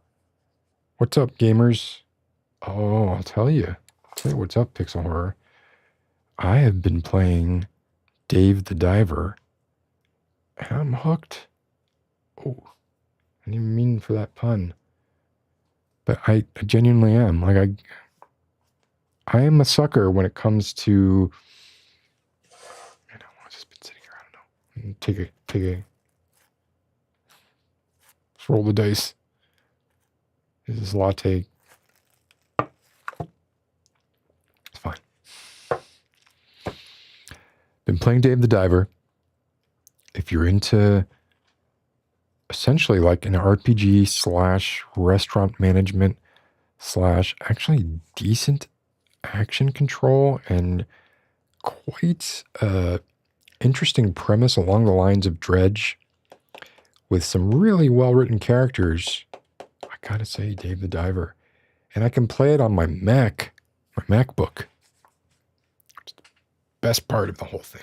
What's up, gamers? Oh, I'll tell you. What's up, pixel horror. I have been playing Dave the Diver, and I'm hooked. Oh, I didn't even mean for that pun. But I genuinely am. Like, I am a sucker when it comes to... I don't know, I've just been sitting here, I don't know. Take a... Let's roll the dice. Is this latte? It's fine. Been playing Dave the Diver. If you're into essentially like an RPG / restaurant management / actually decent action control and quite interesting premise along the lines of Dredge with some really well-written characters, I gotta say, Dave the Diver. And I can play it on my Mac, my MacBook. It's the best part of the whole thing.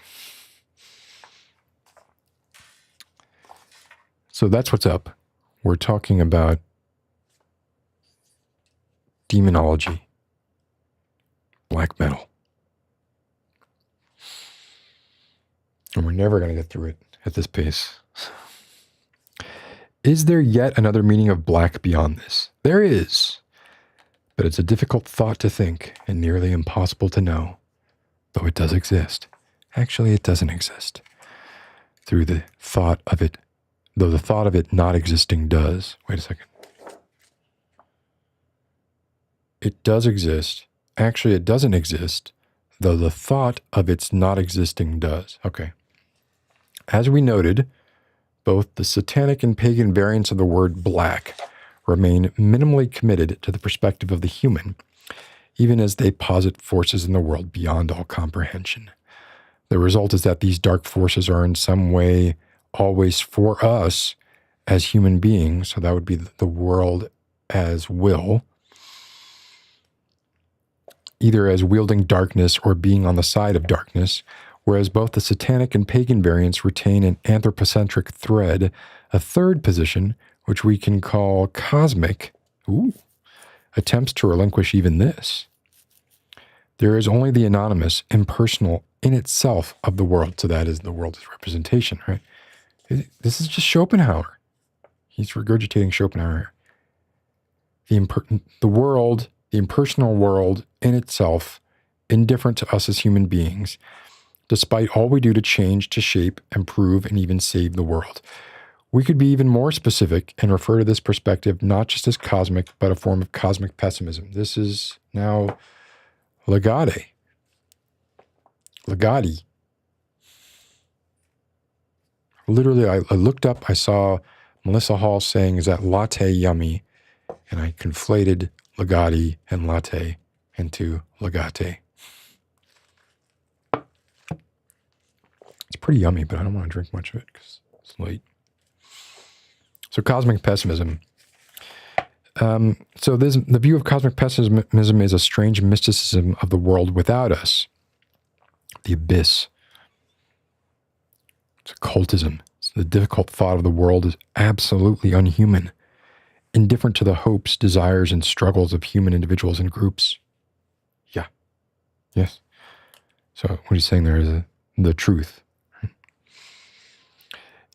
So that's what's up. We're talking about demonology, black metal. And we're never going to get through it at this pace. Is there yet another meaning of black beyond this? There is. But it's a difficult thought to think and nearly impossible to know, though it does exist. Actually, it doesn't exist. Though the thought of it not existing does. Wait a second. It does exist. Actually, it doesn't exist, though the thought of its not existing does. Okay. As we noted, both the satanic and pagan variants of the word black remain minimally committed to the perspective of the human, even as they posit forces in the world beyond all comprehension. The result is that these dark forces are in some way always for us as human beings, so that would be the world as will, either as wielding darkness or being on the side of darkness, whereas both the satanic and pagan variants retain an anthropocentric thread, a third position, which we can call cosmic, attempts to relinquish even this. There is only the anonymous, impersonal, in itself of the world, so that is the world as representation, right? This is just Schopenhauer. He's regurgitating Schopenhauer. The world, the impersonal world in itself, indifferent to us as human beings, despite all we do to change, to shape, improve, and even save the world. We could be even more specific and refer to this perspective not just as cosmic, but a form of cosmic pessimism. This is now Legati. Literally, I looked up, I saw Melissa Hall saying, is that latte yummy? And I conflated Legati and latte into legate. It's pretty yummy, but I don't want to drink much of it because it's late. So cosmic pessimism. So the view of cosmic pessimism is a strange mysticism of the world without us. The abyss. It's occultism. It's the difficult thought of the world is absolutely unhuman, indifferent to the hopes, desires, and struggles of human individuals and groups. Yeah. Yes. So what he's saying there is the truth.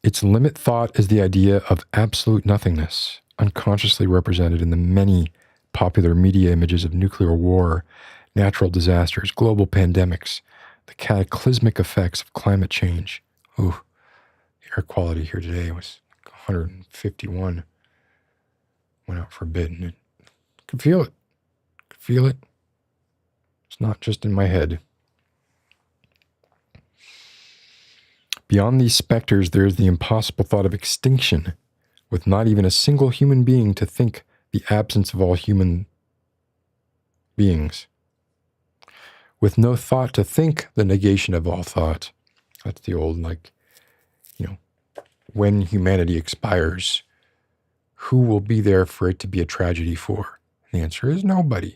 Its limit thought is the idea of absolute nothingness, unconsciously represented in the many popular media images of nuclear war, natural disasters, global pandemics, the cataclysmic effects of climate change. Ooh, the air quality here today was 151. Went out for a bit and I could feel it. Could feel it. It's not just in my head. Beyond these specters, there is the impossible thought of extinction, with not even a single human being to think the absence of all human beings. With no thought to think the negation of all thought. That's the old, when humanity expires, who will be there for it to be a tragedy for? The answer is nobody.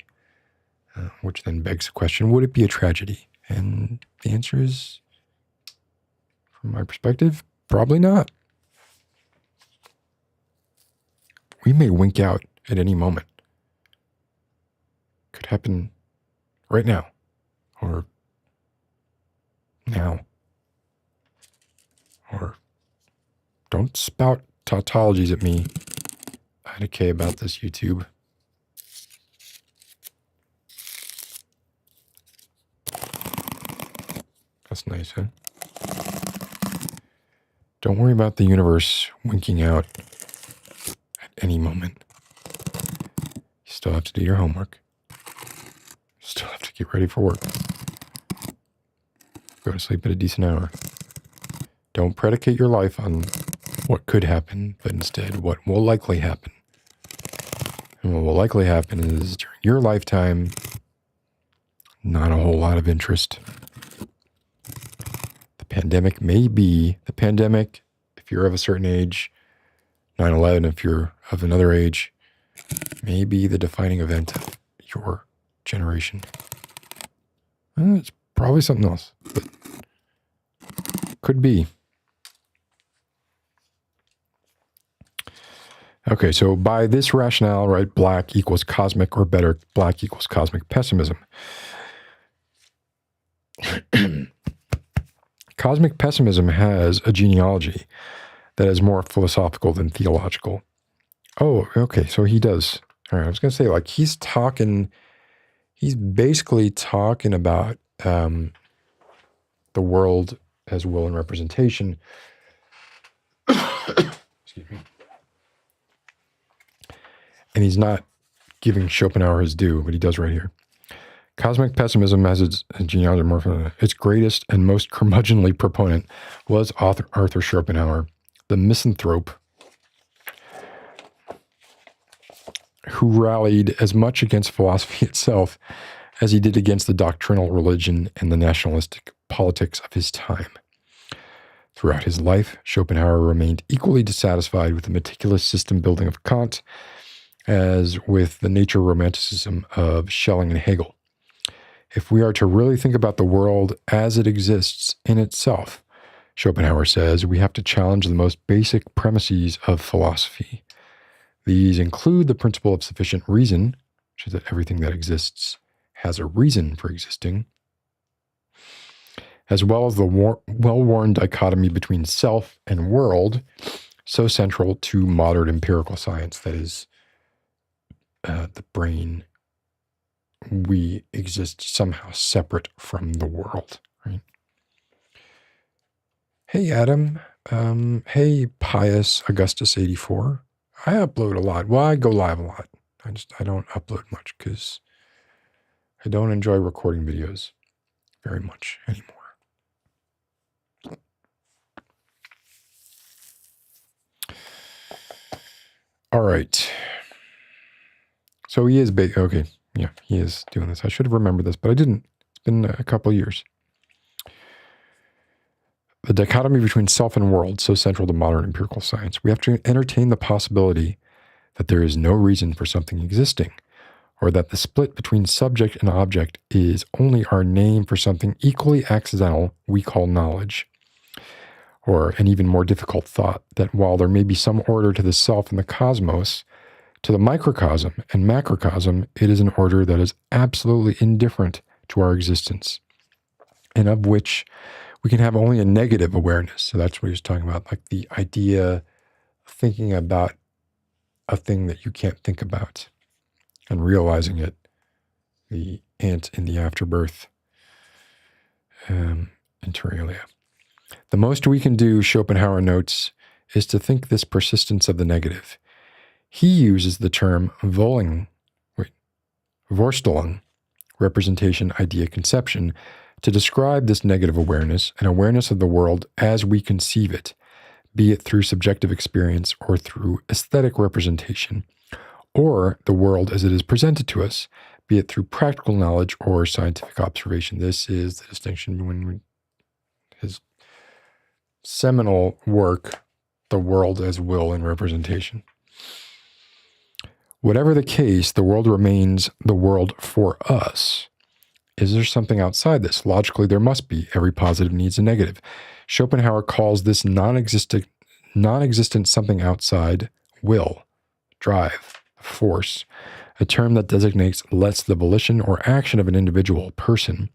Which then begs the question, would it be a tragedy? And the answer is, from my perspective, probably not. We may wink out at any moment. Could happen right now. Or now. Or don't spout tautologies at me, IDK, about this YouTube. That's nice, huh? Don't worry about the universe winking out at any moment. You still have to do your homework. You still have to get ready for work. Go to sleep at a decent hour. Don't predicate your life on what could happen, but instead what will likely happen. And what will likely happen is during your lifetime, not a whole lot of interest. The pandemic may be the pandemic if you're of a certain age, 9/11 if you're of another age, may be the defining event of your generation. It's probably something else, but could be. Okay, so by this rationale, right, black equals cosmic, or better, black equals cosmic pessimism. Cosmic pessimism has a genealogy that is more philosophical than theological. Oh, okay, so he does. All right, I was going to say, he's basically talking about the world as will and representation. Excuse me. And he's not giving Schopenhauer his due, but he does right here. Cosmic pessimism has its genealogy more. Its greatest and most curmudgeonly proponent was Arthur Schopenhauer, the misanthrope who rallied as much against philosophy itself as he did against the doctrinal religion and the nationalistic politics of his time. Throughout his life, Schopenhauer remained equally dissatisfied with the meticulous system building of Kant as with the nature romanticism of Schelling and Hegel. If we are to really think about the world as it exists in itself, Schopenhauer says, we have to challenge the most basic premises of philosophy. These include the principle of sufficient reason, which is that everything that exists has a reason for existing, as well as the well-worn dichotomy between self and world, so central to modern empirical science, that is, the brain. We exist somehow separate from the world, right? Hey, Adam. Hey, Pius Augustus 84. I upload a lot. Well, I go live a lot. I don't upload much because I don't enjoy recording videos very much anymore. right. So he is big. Okay. Yeah, he is doing this. I should have remembered this, but I didn't. It's been a couple of years. The dichotomy between self and world, so central to modern empirical science. We have to entertain the possibility that there is no reason for something existing, or that the split between subject and object is only our name for something equally accidental we call knowledge. Or an even more difficult thought, that while there may be some order to the self and the cosmos, to the microcosm and macrocosm, it is an order that is absolutely indifferent to our existence, and of which we can have only a negative awareness. So that's what he was talking about, like the idea of thinking about a thing that you can't think about and realizing it, the ant in the afterbirth, inter alia. The most we can do, Schopenhauer notes, is to think this persistence of the negative. He uses the term Vorstellung, representation, idea, conception, to describe this negative awareness, an awareness of the world as we conceive it, be it through subjective experience or through aesthetic representation, or the world as it is presented to us, be it through practical knowledge or scientific observation. This is the distinction between his seminal work, The World as Will and Representation. Whatever the case, the world remains the world for us. Is there something outside this? Logically, there must be. Every positive needs a negative. Schopenhauer calls this non-existent something outside will, drive, force, a term that designates less the volition or action of an individual person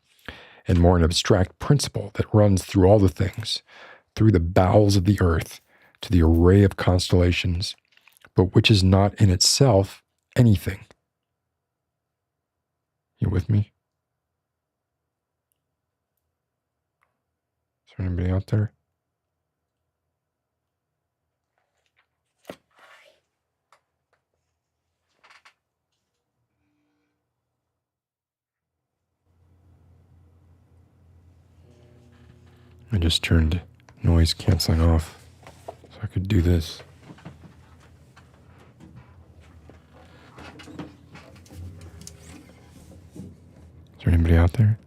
and more an abstract principle that runs through all the things, through the bowels of the earth to the array of constellations, but which is not in itself anything. You with me? Is there anybody out there? I just turned noise canceling off so I could do this. Is there anybody out there?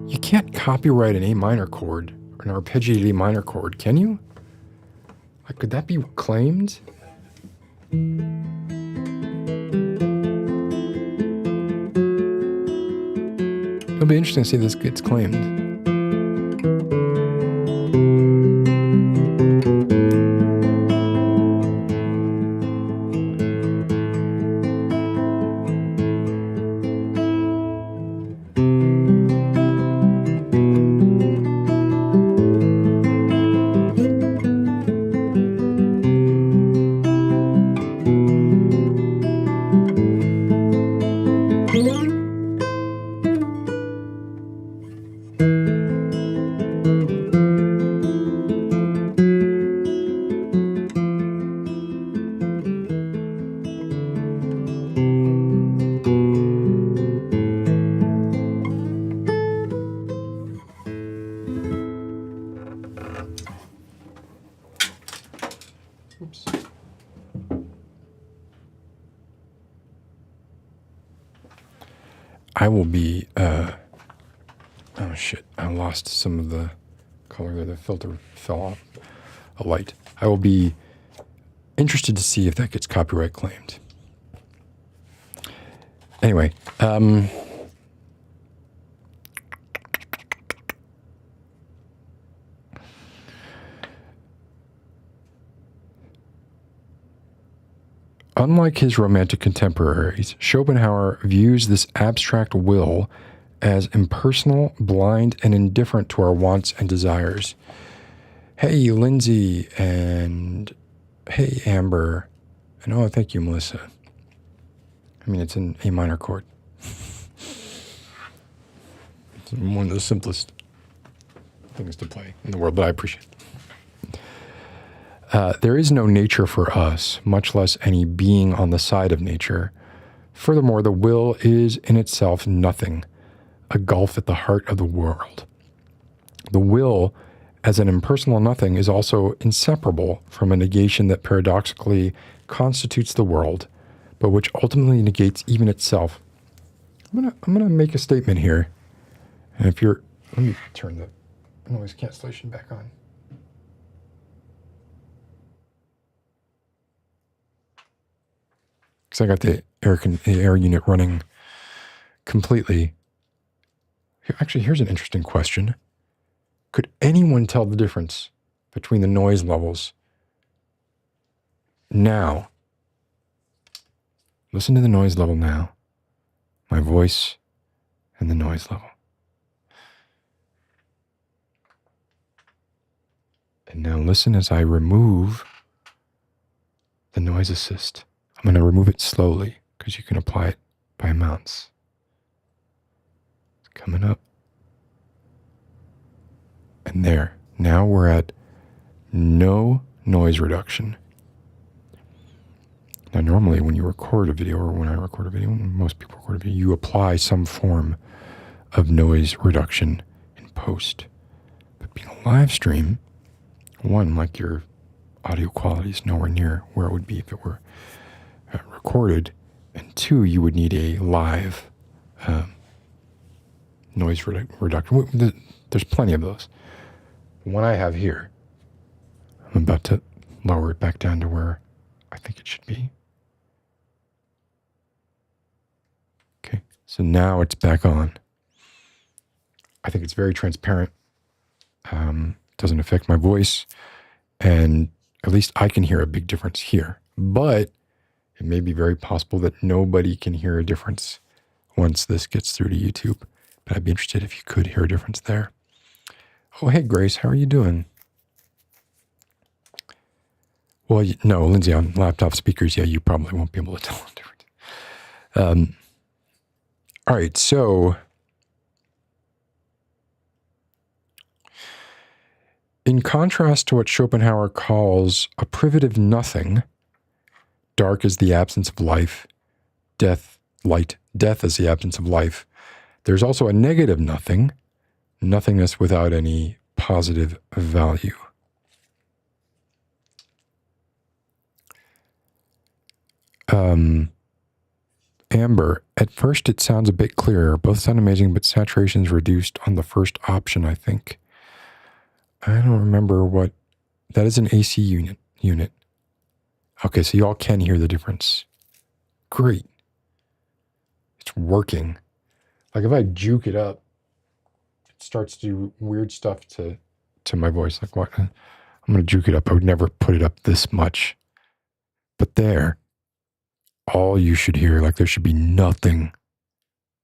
You can't copyright an A minor chord or an arpeggiated A minor chord, can you? Like, could that be claimed? It'll be interesting to see if this gets claimed. Oops. I will be, oh shit, I lost some of the color there. The filter fell off, a light. I will be interested to see if that gets copyright claimed. Anyway, unlike his romantic contemporaries, Schopenhauer views this abstract will as impersonal, blind, and indifferent to our wants and desires. Hey, Lindsay, and hey, Amber, and oh, thank you, Melissa. I mean, it's an A minor chord. It's one of the simplest things to play in the world, but I appreciate it. There is no nature for us, much less any being on the side of nature. Furthermore, the will is in itself nothing, a gulf at the heart of the world. The will, as an impersonal nothing, is also inseparable from a negation that paradoxically constitutes the world, but which ultimately negates even itself. I'm gonna make a statement here, and if you're, let me turn the noise cancellation back on. Because I got the air unit running completely. Actually, here's an interesting question. Could anyone tell the difference between the noise levels now? Listen to the noise level now. My voice and the noise level. And now listen as I remove the noise assist. I'm going to remove it slowly because you can apply it by amounts. It's coming up. And there. Now we're at no noise reduction. Now, normally when you record a video, or when I record a video, when most people record a video, you apply some form of noise reduction in post. But being a live stream, one, like your audio quality is nowhere near where it would be if it were recorded, and two, you would need a live noise reduction. There's plenty of those. The one I have here, I'm about to lower it back down to where I think it should be. Okay, so now it's back on. I think it's very transparent. Doesn't affect my voice, and at least I can hear a big difference here. But it may be very possible that nobody can hear a difference once this gets through to YouTube. But I'd be interested if you could hear a difference there. Oh, hey, Grace, how are you doing? Well, no, Lindsay, on laptop speakers, yeah, you probably won't be able to tell the difference. All right, so in contrast to what Schopenhauer calls a privative nothing, dark is the absence of life, death is the absence of life, there's also a negative nothing, nothingness without any positive value. Amber, at first it sounds a bit clearer. Both sound amazing, but saturation is reduced on the first option, I think. I don't remember what... That is an AC unit. Okay, so y'all can hear the difference. Great. It's working. Like if I juke it up, it starts to do weird stuff to my voice. Like what? I'm going to juke it up. I would never put it up this much. But there, all you should hear, like there should be nothing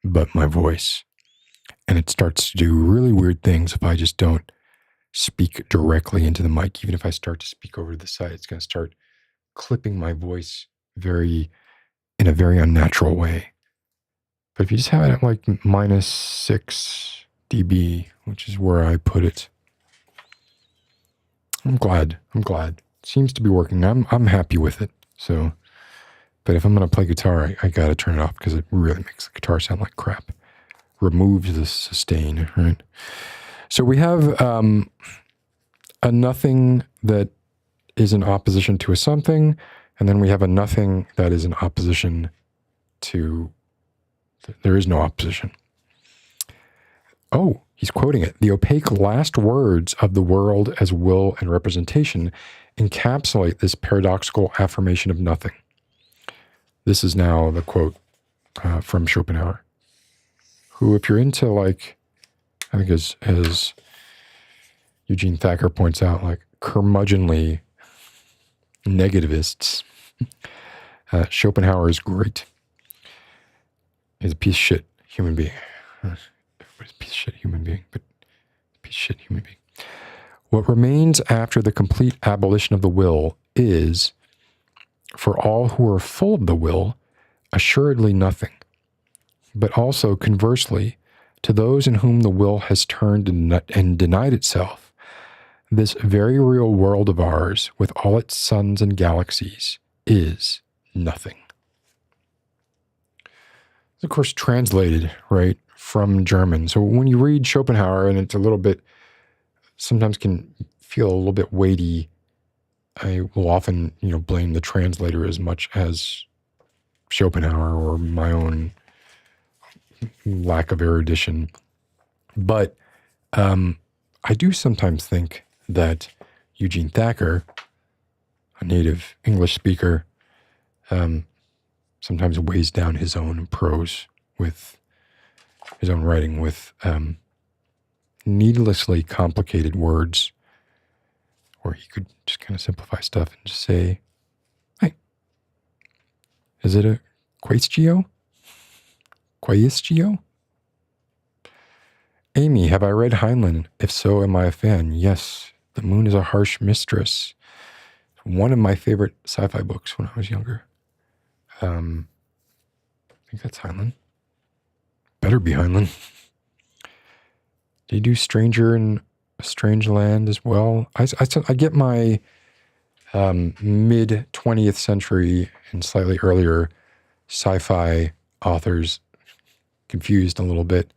but my voice. And it starts to do really weird things if I just don't speak directly into the mic. Even if I start to speak over to the side, it's going to start clipping my voice in a very unnatural way. But if you just have it at like -6 dB, which is where I put it, I'm glad. It seems to be working. I'm happy with it. So, but if I'm going to play guitar, I got to turn it off because it really makes the guitar sound like crap. Removes the sustain, right? So we have a nothing that is in opposition to a something, and then we have a nothing that is in opposition to... There is no opposition. Oh, he's quoting it. The opaque last words of the world as will and representation encapsulate this paradoxical affirmation of nothing. This is now the quote from Schopenhauer, who, if you're into, like, I think as Eugene Thacker points out, like curmudgeonly negativists, Schopenhauer is great. He's a piece of shit human being. Everybody's a piece of shit human being, but a piece of shit human being. What remains after the complete abolition of the will is, for all who are full of the will, assuredly nothing, but also, conversely, To those in whom the will has turned and denied itself, this very real world of ours, with all its suns and galaxies, is nothing. It's, of course, translated, right, from German. So when you read Schopenhauer, and it's a little bit, sometimes can feel a little bit weighty, I will often, blame the translator as much as Schopenhauer or my own lack of erudition. But I do sometimes think that Eugene Thacker, a native English speaker, sometimes weighs down his own prose with his own writing with needlessly complicated words, or he could just kind of simplify stuff and just say, hey, is it a quaestio? Quaestio? Amy, have I read Heinlein? If so, am I a fan? Yes. The Moon is a Harsh Mistress. One of my favorite sci-fi books when I was younger. I think that's Heinlein. Better be Heinlein. Did he do Stranger in a Strange Land as well? I get my mid-20th century and slightly earlier sci-fi authors confused a little bit.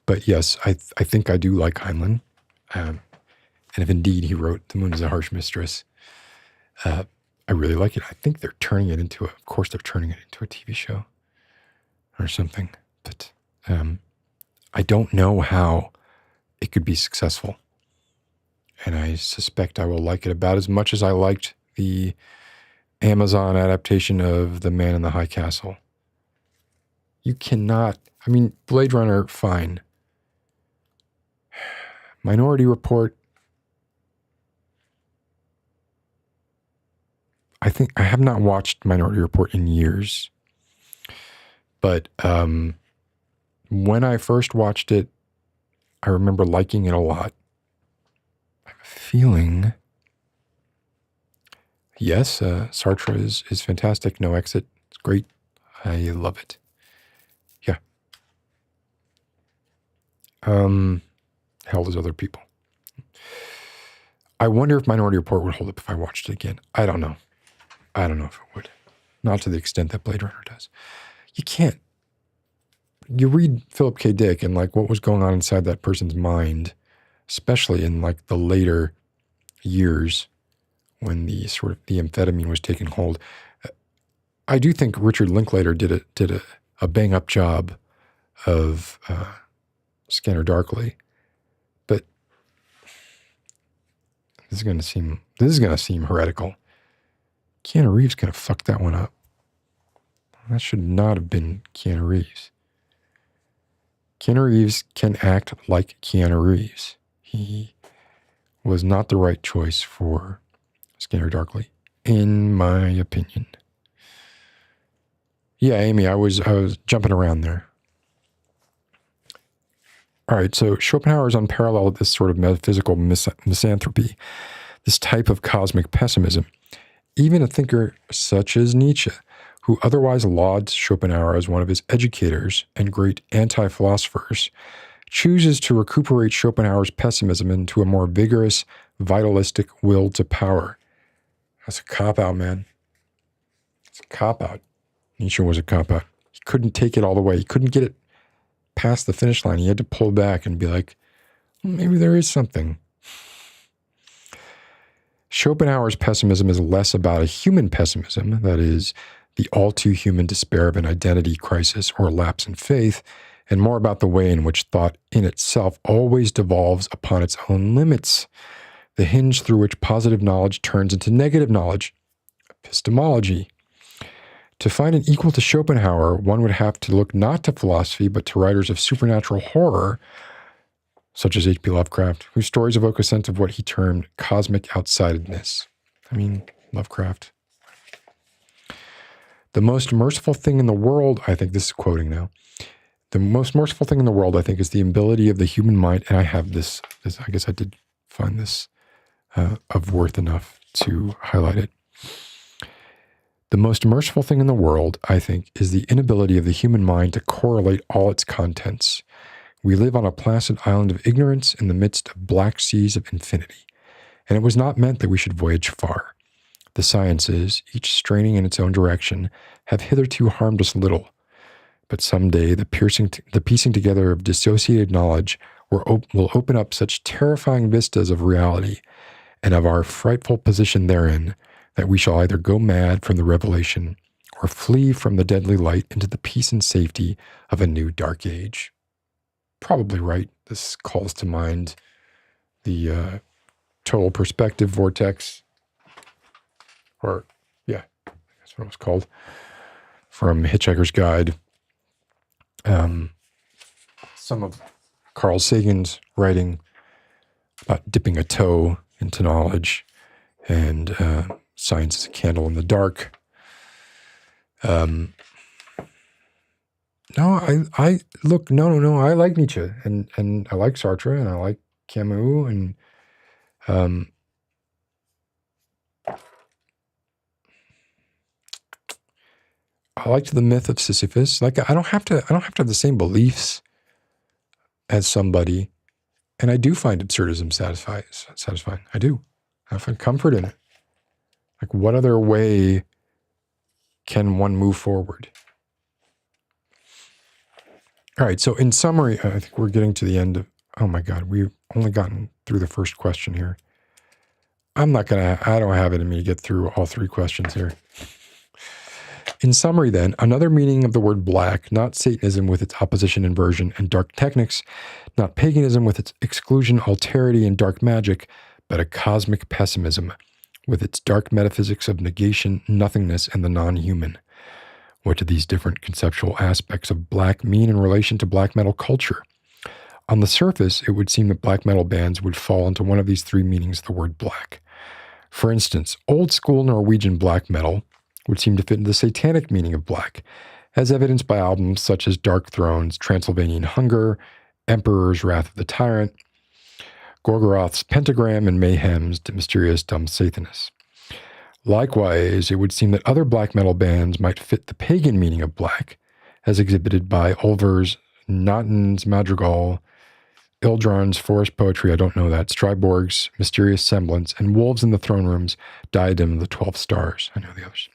But yes, I think I do like Heinlein. And if indeed he wrote The Moon is a Harsh Mistress, I really like it. I think they're turning it into of course they're turning it into a TV show or something. But I don't know how it could be successful. And I suspect I will like it about as much as I liked the Amazon adaptation of The Man in the High Castle. You cannot, Blade Runner, fine. Minority Report, I think I have not watched Minority Report in years. But when I first watched it, I remember liking it a lot. I have a feeling, yes, Sartre is fantastic. No Exit, it's great. I love it. Yeah. Hell as other people. I wonder if Minority Report would hold up if I watched it again. I don't know. I don't know if it would. Not to the extent that Blade Runner does. You can't. You read Philip K. Dick and what was going on inside that person's mind, especially in the later years when the amphetamine was taking hold. I do think Richard Linklater did a bang up job of Scanner Darkly, but this is going to seem heretical. Keanu Reeves kind of fucked that one up. That should not have been Keanu Reeves. Keanu Reeves can act like Keanu Reeves. He was not the right choice for Scanner Darkly, in my opinion. Yeah, Amy, I was jumping around there. All right, so Schopenhauer is unparalleled at this sort of metaphysical misanthropy, this type of cosmic pessimism. Even a thinker such as Nietzsche, who otherwise lauds Schopenhauer as one of his educators and great anti-philosophers, chooses to recuperate Schopenhauer's pessimism into a more vigorous, vitalistic will to power. That's a cop-out, man. It's a cop-out. Nietzsche was a cop-out. He couldn't take it all the way. He couldn't get it past the finish line. He had to pull back and be like, maybe there is something. Schopenhauer's pessimism is less about a human pessimism, that is, the all-too-human despair of an identity crisis or lapse in faith, and more about the way in which thought in itself always devolves upon its own limits, the hinge through which positive knowledge turns into negative knowledge, epistemology. To find an equal to Schopenhauer, one would have to look not to philosophy, but to writers of supernatural horror, such as H.P. Lovecraft, whose stories evoke a sense of what he termed cosmic outsidedness. Lovecraft. The most merciful thing in the world, I think, this is quoting now, the most merciful thing in the world, I think, is the ability of the human mind, and I have this I guess I did find this of worth enough to highlight it. The most merciful thing in the world, I think, is the inability of the human mind to correlate all its contents. We live on a placid island of ignorance in the midst of black seas of infinity, and it was not meant that we should voyage far. The sciences, each straining in its own direction, have hitherto harmed us little, but some day the piecing together of dissociated knowledge will open up such terrifying vistas of reality and of our frightful position therein, that we shall either go mad from the revelation or flee from the deadly light into the peace and safety of a new dark age. Probably right. This calls to mind the total perspective vortex, or yeah, that's what it was called, from Hitchhiker's Guide. Some of Carl Sagan's writing about dipping a toe into knowledge and science is a candle in the dark. No, I look, no. I like Nietzsche and I like Sartre and I like Camus and I liked the myth of Sisyphus. Like I don't have to have the same beliefs as somebody, and I do find absurdism satisfying. I do. I find comfort in it. Like, what other way can one move forward? All right, so in summary, I think we're getting to the end of, oh my God, we've only gotten through the first question here. I don't have it in me to get through all three questions here. In summary then, another meaning of the word black, not Satanism with its opposition, inversion, and dark techniques, not paganism with its exclusion, alterity, and dark magic, but a cosmic pessimism with its dark metaphysics of negation, nothingness, and the non-human. What do these different conceptual aspects of black mean in relation to black metal culture? On the surface, it would seem that black metal bands would fall into one of these three meanings of the word black. For instance, old school Norwegian black metal would seem to fit into the satanic meaning of black, as evidenced by albums such as Dark Throne's Transylvanian Hunger, Emperor's Wrath of the Tyrant, Gorgoroth's Pentagram, and Mayhem's Mysterious Dumb Satanist. Likewise, it would seem that other black metal bands might fit the pagan meaning of black, as exhibited by Ulver's Nottin's Madrigal, Ildron's Forest Poetry, I don't know that, Striborg's Mysterious Semblance, and Wolves in the Throne Room's Diadem of the 12 Stars. I know the others.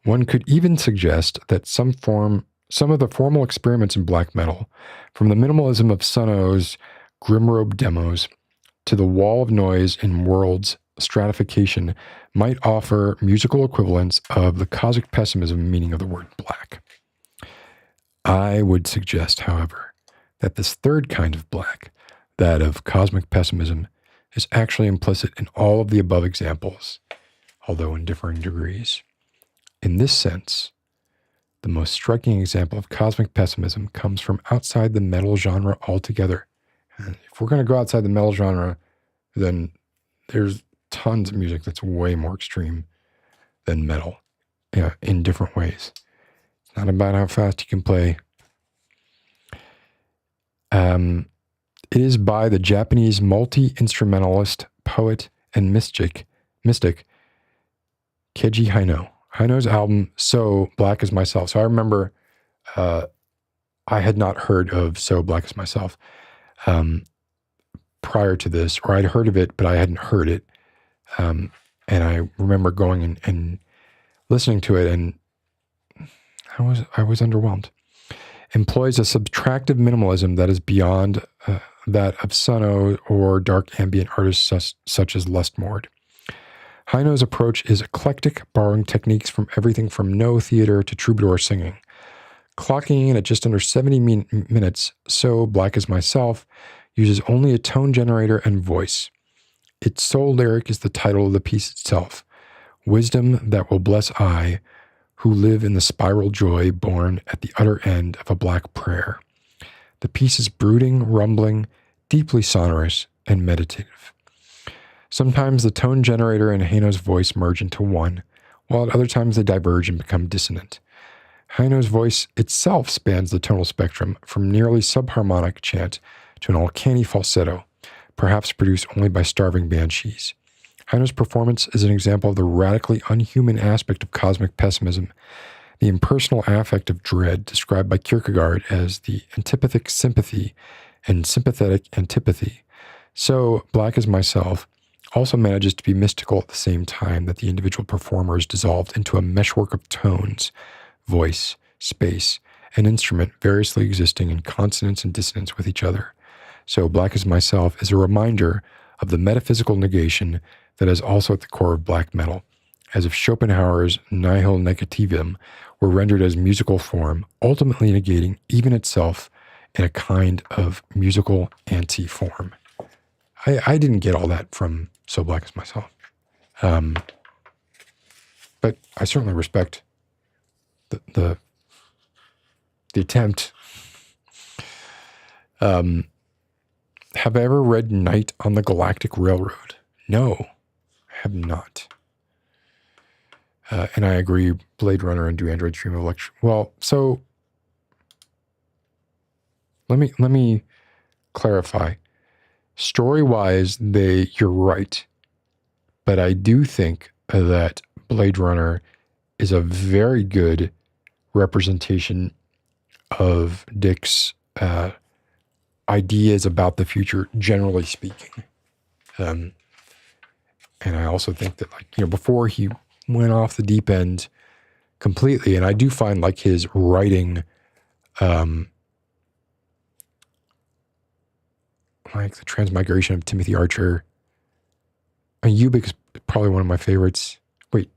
One could even suggest that some of the formal experiments in black metal, from the minimalism of Sono's Grimrobe demos to the wall of noise in World's stratification, might offer musical equivalents of the cosmic pessimism meaning of the word black. I would suggest, however, that this third kind of black, that of cosmic pessimism, is actually implicit in all of the above examples, although in differing degrees. In this sense, the most striking example of cosmic pessimism comes from outside the metal genre altogether. And if we're going to go outside the metal genre, then there's tons of music that's way more extreme than metal, in different ways. It's not about how fast you can play. It is by the Japanese multi-instrumentalist, poet, and mystic Keiji Haino. Haino's album, So Black as Myself. So I remember I had not heard of So Black as Myself prior to this, or I'd heard of it, but I hadn't heard it. And I remember going and listening to it, and I was underwhelmed. Employs a subtractive minimalism that is beyond that of Sono or dark ambient artists such as Lustmord. Haino's approach is eclectic, borrowing techniques from everything from no theater to troubadour singing. Clocking in at just under 70 minutes, So Black as Myself uses only a tone generator and voice. Its sole lyric is the title of the piece itself, Wisdom That Will Bless I, who live in the spiral joy born at the utter end of a black prayer. The piece is brooding, rumbling, deeply sonorous, and meditative. Sometimes the tone generator and Haino's voice merge into one, while at other times they diverge and become dissonant. Haino's voice itself spans the tonal spectrum from nearly subharmonic chant to an uncanny falsetto, perhaps produced only by starving banshees. Heine's performance is an example of the radically unhuman aspect of cosmic pessimism, the impersonal affect of dread, described by Kierkegaard as the antipathic sympathy and sympathetic antipathy. So, Black as Myself also manages to be mystical at the same time that the individual performer is dissolved into a meshwork of tones, voice, space, and instrument variously existing in consonance and dissonance with each other. So, Black as Myself is a reminder of the metaphysical negation that is also at the core of black metal, as if Schopenhauer's nihil negativum were rendered as musical form, ultimately negating even itself in a kind of musical anti-form. I didn't get all that from So Black as Myself. But I certainly respect the attempt. Have I ever read Night on the Galactic Railroad? No, I have not. And I agree, Blade Runner and Do Androids Dream of Electric? Well, so let me clarify. Story-wise, you're right. But I do think that Blade Runner is a very good representation of Dick's ideas about the future, generally speaking. And I also think that, before he went off the deep end completely, and I do find his writing, the Transmigration of Timothy Archer. Ubik is probably one of my favorites. Wait.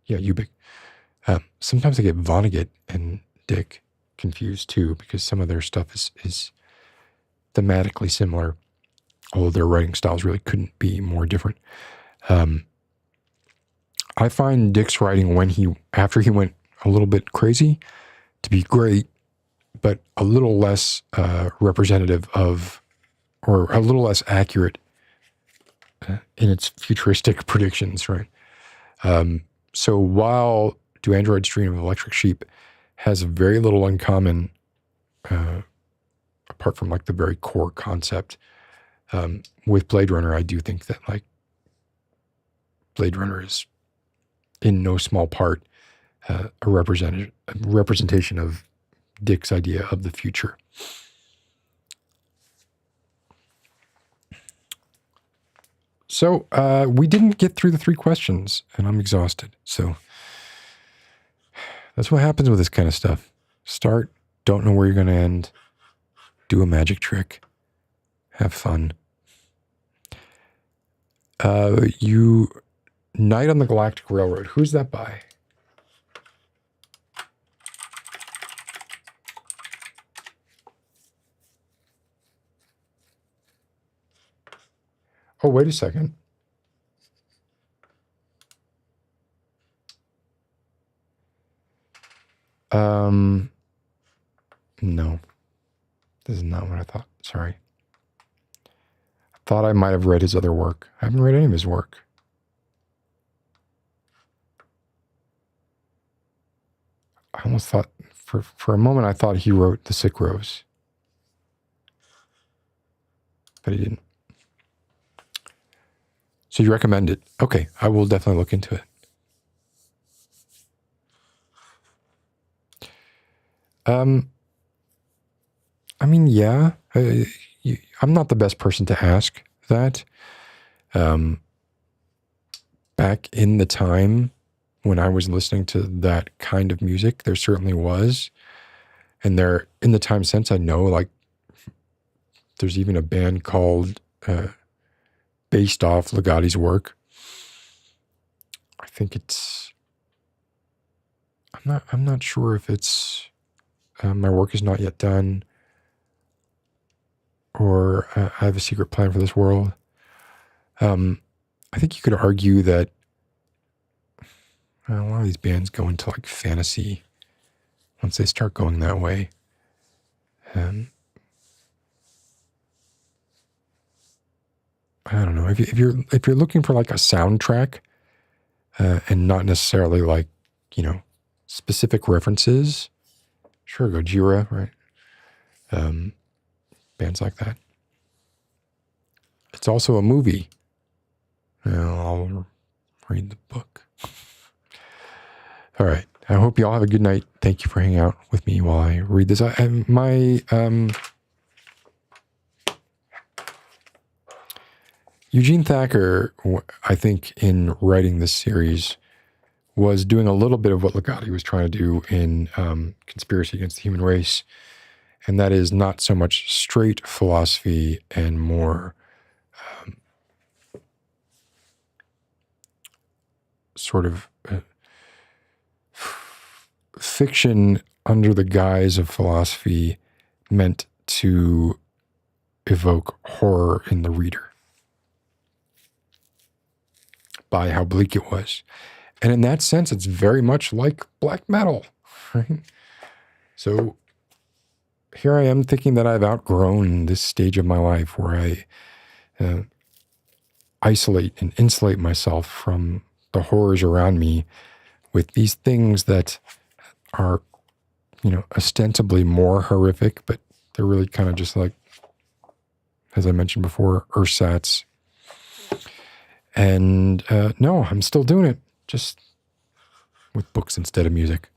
Yeah, Ubik. Sometimes I get Vonnegut and Dick confused too, because some of their stuff is thematically similar, although their writing styles really couldn't be more different. I find Dick's writing after he went a little bit crazy to be great, but a little less representative of, or a little less accurate in its futuristic predictions, right? So while Do Androids Dream of Electric Sheep has very little in common, apart from the very core concept, with Blade Runner, I do think that Blade Runner is in no small part a representation of Dick's idea of the future. So we didn't get through the 3 questions, and I'm exhausted. So that's what happens with this kind of stuff. Start, don't know where you're going to end, do a magic trick, have fun. Night on the Galactic Railroad. Who's that by? Oh, wait a second. No. This is not what I thought. Sorry. I thought I might have read his other work. I haven't read any of his work. I almost thought, for a moment, I thought he wrote The Sick Rose. But he didn't. So you recommend it? Okay, I will definitely look into it. I mean, yeah. I'm not the best person to ask that. Back in the time when I was listening to that kind of music, there certainly was. And in the time since, I know, there's even a band called, based off Ligatti's work. I think I'm not sure if it's My Work Is Not Yet Done, or I Have a Secret Plan for This World. I think you could argue that a lot of these bands go into fantasy once they start going that way. I don't know, if you're looking for a soundtrack, and not necessarily specific references, sure, Gojira, right? Bands like that. It's also a movie. I'll read the book. All right. I hope you all have a good night. Thank you for hanging out with me while I read this. Eugene Thacker, I think, in writing this series, was doing a little bit of what Ligotti was trying to do in Conspiracy Against the Human Race, and that is not so much straight philosophy and more sort of fiction under the guise of philosophy meant to evoke horror in the reader by how bleak it was. And in that sense, it's very much like black metal, right? So here I am thinking that I've outgrown this stage of my life where I isolate and insulate myself from the horrors around me with these things that are, ostensibly more horrific, but they're really kind of just like, as I mentioned before, ersatz. And no, I'm still doing it, just with books instead of music,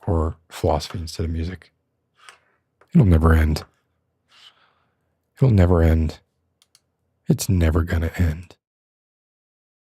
or philosophy instead of music. It'll never end. It'll never end. It's never gonna end.